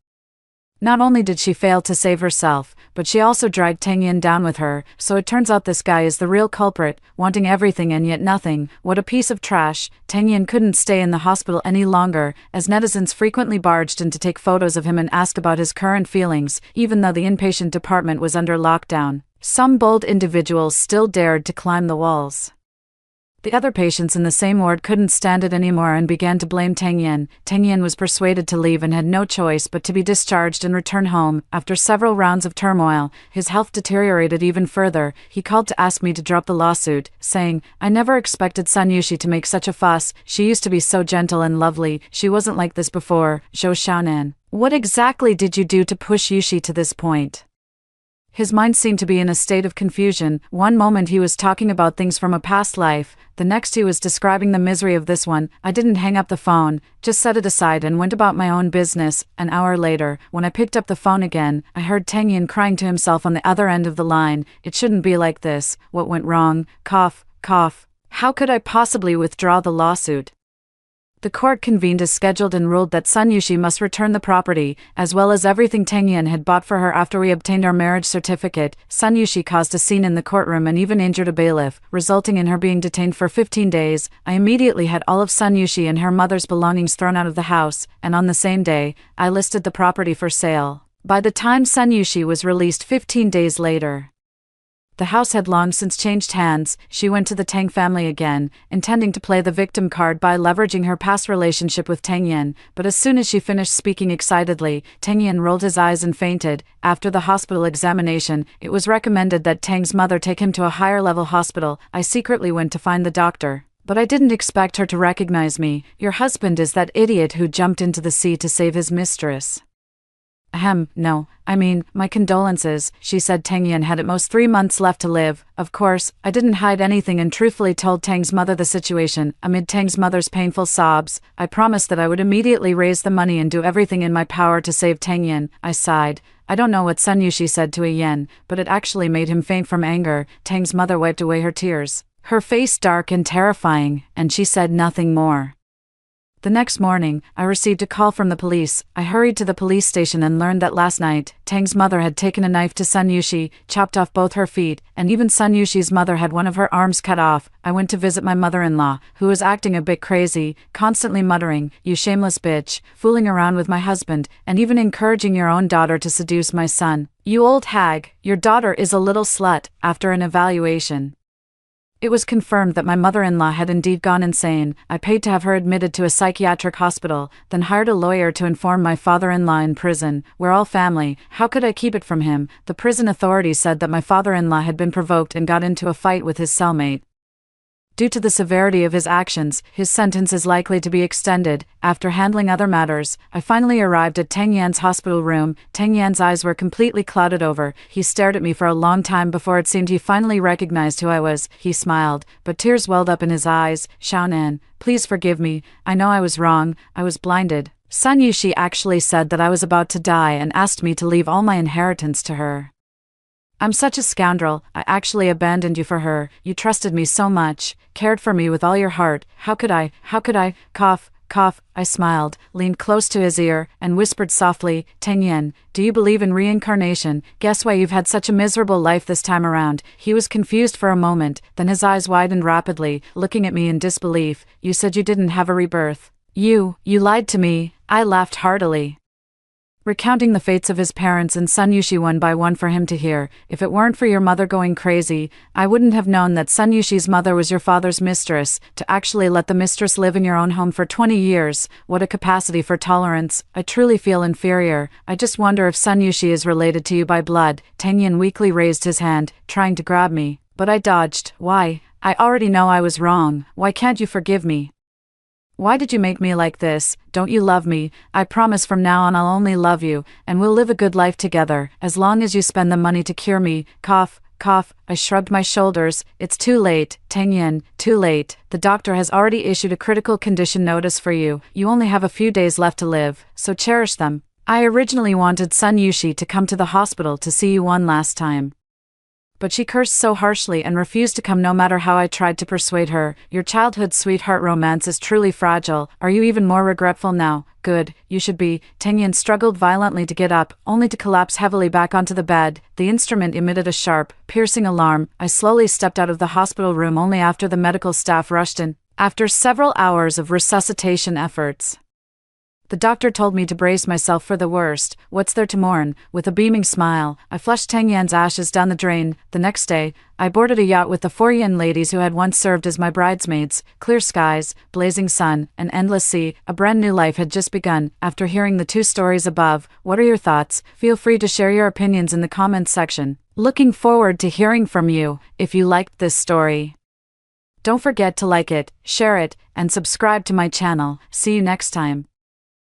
not only did she fail to save herself, but she also dragged Tang Yin down with her. So it turns out this guy is the real culprit, wanting everything and yet nothing. What a piece of trash. Tang Yin couldn't stay in the hospital any longer, as netizens frequently barged in to take photos of him and ask about his current feelings, even though the inpatient department was under lockdown. Some bold individuals still dared to climb the walls. The other patients in the same ward couldn't stand it anymore and began to blame Tang Yin. Tang Yin was persuaded to leave and had no choice but to be discharged and return home. After several rounds of turmoil, his health deteriorated even further. He called to ask me to drop the lawsuit, saying, "I never expected Sun Yushi to make such a fuss. She used to be so gentle and lovely. She wasn't like this before." Zhou Xiaonan, what exactly did you do to push Yushi to this point? His mind seemed to be in a state of confusion. One moment he was talking about things from a past life, the next he was describing the misery of this one. I didn't hang up the phone, just set it aside and went about my own business. An hour later, when I picked up the phone again, I heard Tang Yin crying to himself on the other end of the line. "It shouldn't be like this. What went wrong? Cough, cough. How could I possibly withdraw the lawsuit?" The court convened as scheduled and ruled that Sun Yushi must return the property, as well as everything Tang Yin had bought for her after we obtained our marriage certificate. Sun Yushi caused a scene in the courtroom and even injured a bailiff, resulting in her being detained for 15 days. I immediately had all of Sun Yushi and her mother's belongings thrown out of the house, and on the same day, I listed the property for sale. By the time Sun Yushi was released 15 days later, the house had long since changed hands. She went to the Tang family again, intending to play the victim card by leveraging her past relationship with Tang Yin, but as soon as she finished speaking excitedly, Tang Yin rolled his eyes and fainted. After the hospital examination, it was recommended that Tang's mother take him to a higher-level hospital. I secretly went to find the doctor, but I didn't expect her to recognize me. "Your husband is that idiot who jumped into the sea to save his mistress." "Ahem, no. I mean, my condolences," she said. Tang Yin had at most 3 months left to live. Of course, I didn't hide anything and truthfully told Tang's mother the situation. Amid Tang's mother's painful sobs, I promised that I would immediately raise the money and do everything in my power to save Tang Yin. I sighed. I don't know what Sun Yushi said to Yin, but it actually made him faint from anger. Tang's mother wiped away her tears, her face dark and terrifying, and she said nothing more. The next morning, I received a call from the police. I hurried to the police station and learned that last night, Tang's mother had taken a knife to Sun Yushi, chopped off both her feet, and even Sun Yushi's mother had one of her arms cut off. I went to visit my mother-in-law, who was acting a bit crazy, constantly muttering, "You shameless bitch, fooling around with my husband, and even encouraging your own daughter to seduce my son. You old hag, your daughter is a little slut." After an evaluation, it was confirmed that my mother-in-law had indeed gone insane. I paid to have her admitted to a psychiatric hospital, then hired a lawyer to inform my father-in-law in prison. We're all family. How could I keep it from him? The prison authorities said that my father-in-law had been provoked and got into a fight with his cellmate. Due to the severity of his actions, his sentence is likely to be extended. After handling other matters, I finally arrived at Tang Yan's hospital room. Tang Yan's eyes were completely clouded over. He stared at me for a long time before it seemed he finally recognized who I was. He smiled, but tears welled up in his eyes. "Xiaonan, please forgive me. I know I was wrong. I was blinded. Sun Yushi actually said that I was about to die and asked me to leave all my inheritance to her. I'm such a scoundrel. I actually abandoned you for her. You trusted me so much, cared for me with all your heart. How could I? Cough, cough. I smiled, leaned close to his ear, and whispered softly, Tenyin, do you believe in reincarnation? Guess why you've had such a miserable life this time around? He was confused for a moment, then his eyes widened rapidly, looking at me in disbelief. You said you didn't have a rebirth. You lied to me. I laughed heartily, recounting the fates of his parents and Sun Yushi one by one for him to hear. If it weren't for your mother going crazy, I wouldn't have known that Sun Yushi's mother was your father's mistress. To actually let the mistress live in your own home for 20 years, what a capacity for tolerance. I truly feel inferior. I just wonder if Sun Yushi is related to you by blood. Tenyin weakly raised his hand, trying to grab me, but I dodged. Why? I already know I was wrong. Why can't you forgive me? Why did you make me like this? Don't you love me? I promise from now on I'll only love you, and we'll live a good life together, as long as you spend the money to cure me. Cough, cough. I shrugged my shoulders. It's too late, Tenyin, too late. The doctor has already issued a critical condition notice for you. You only have a few days left to live, so cherish them. I originally wanted Sun Yushi to come to the hospital to see you one last time, but she cursed so harshly and refused to come no matter how I tried to persuade her. Your childhood sweetheart romance is truly fragile. Are you even more regretful now? Good, you should be. Tenyin struggled violently to get up, only to collapse heavily back onto the bed. The instrument emitted a sharp, piercing alarm. I slowly stepped out of the hospital room only after the medical staff rushed in. After several hours of resuscitation efforts, the doctor told me to brace myself for the worst. What's there to mourn? With a beaming smile, I flushed Tenyan's ashes down the drain. The next day, I boarded a yacht with the 4 yin ladies who had once served as my bridesmaids. Clear skies, blazing sun, an endless sea. A brand new life had just begun. After hearing the 2 stories above, what are your thoughts? Feel free to share your opinions in the comments section. Looking forward to hearing from you. If you liked this story, don't forget to like it, share it, and subscribe to my channel. See you next time.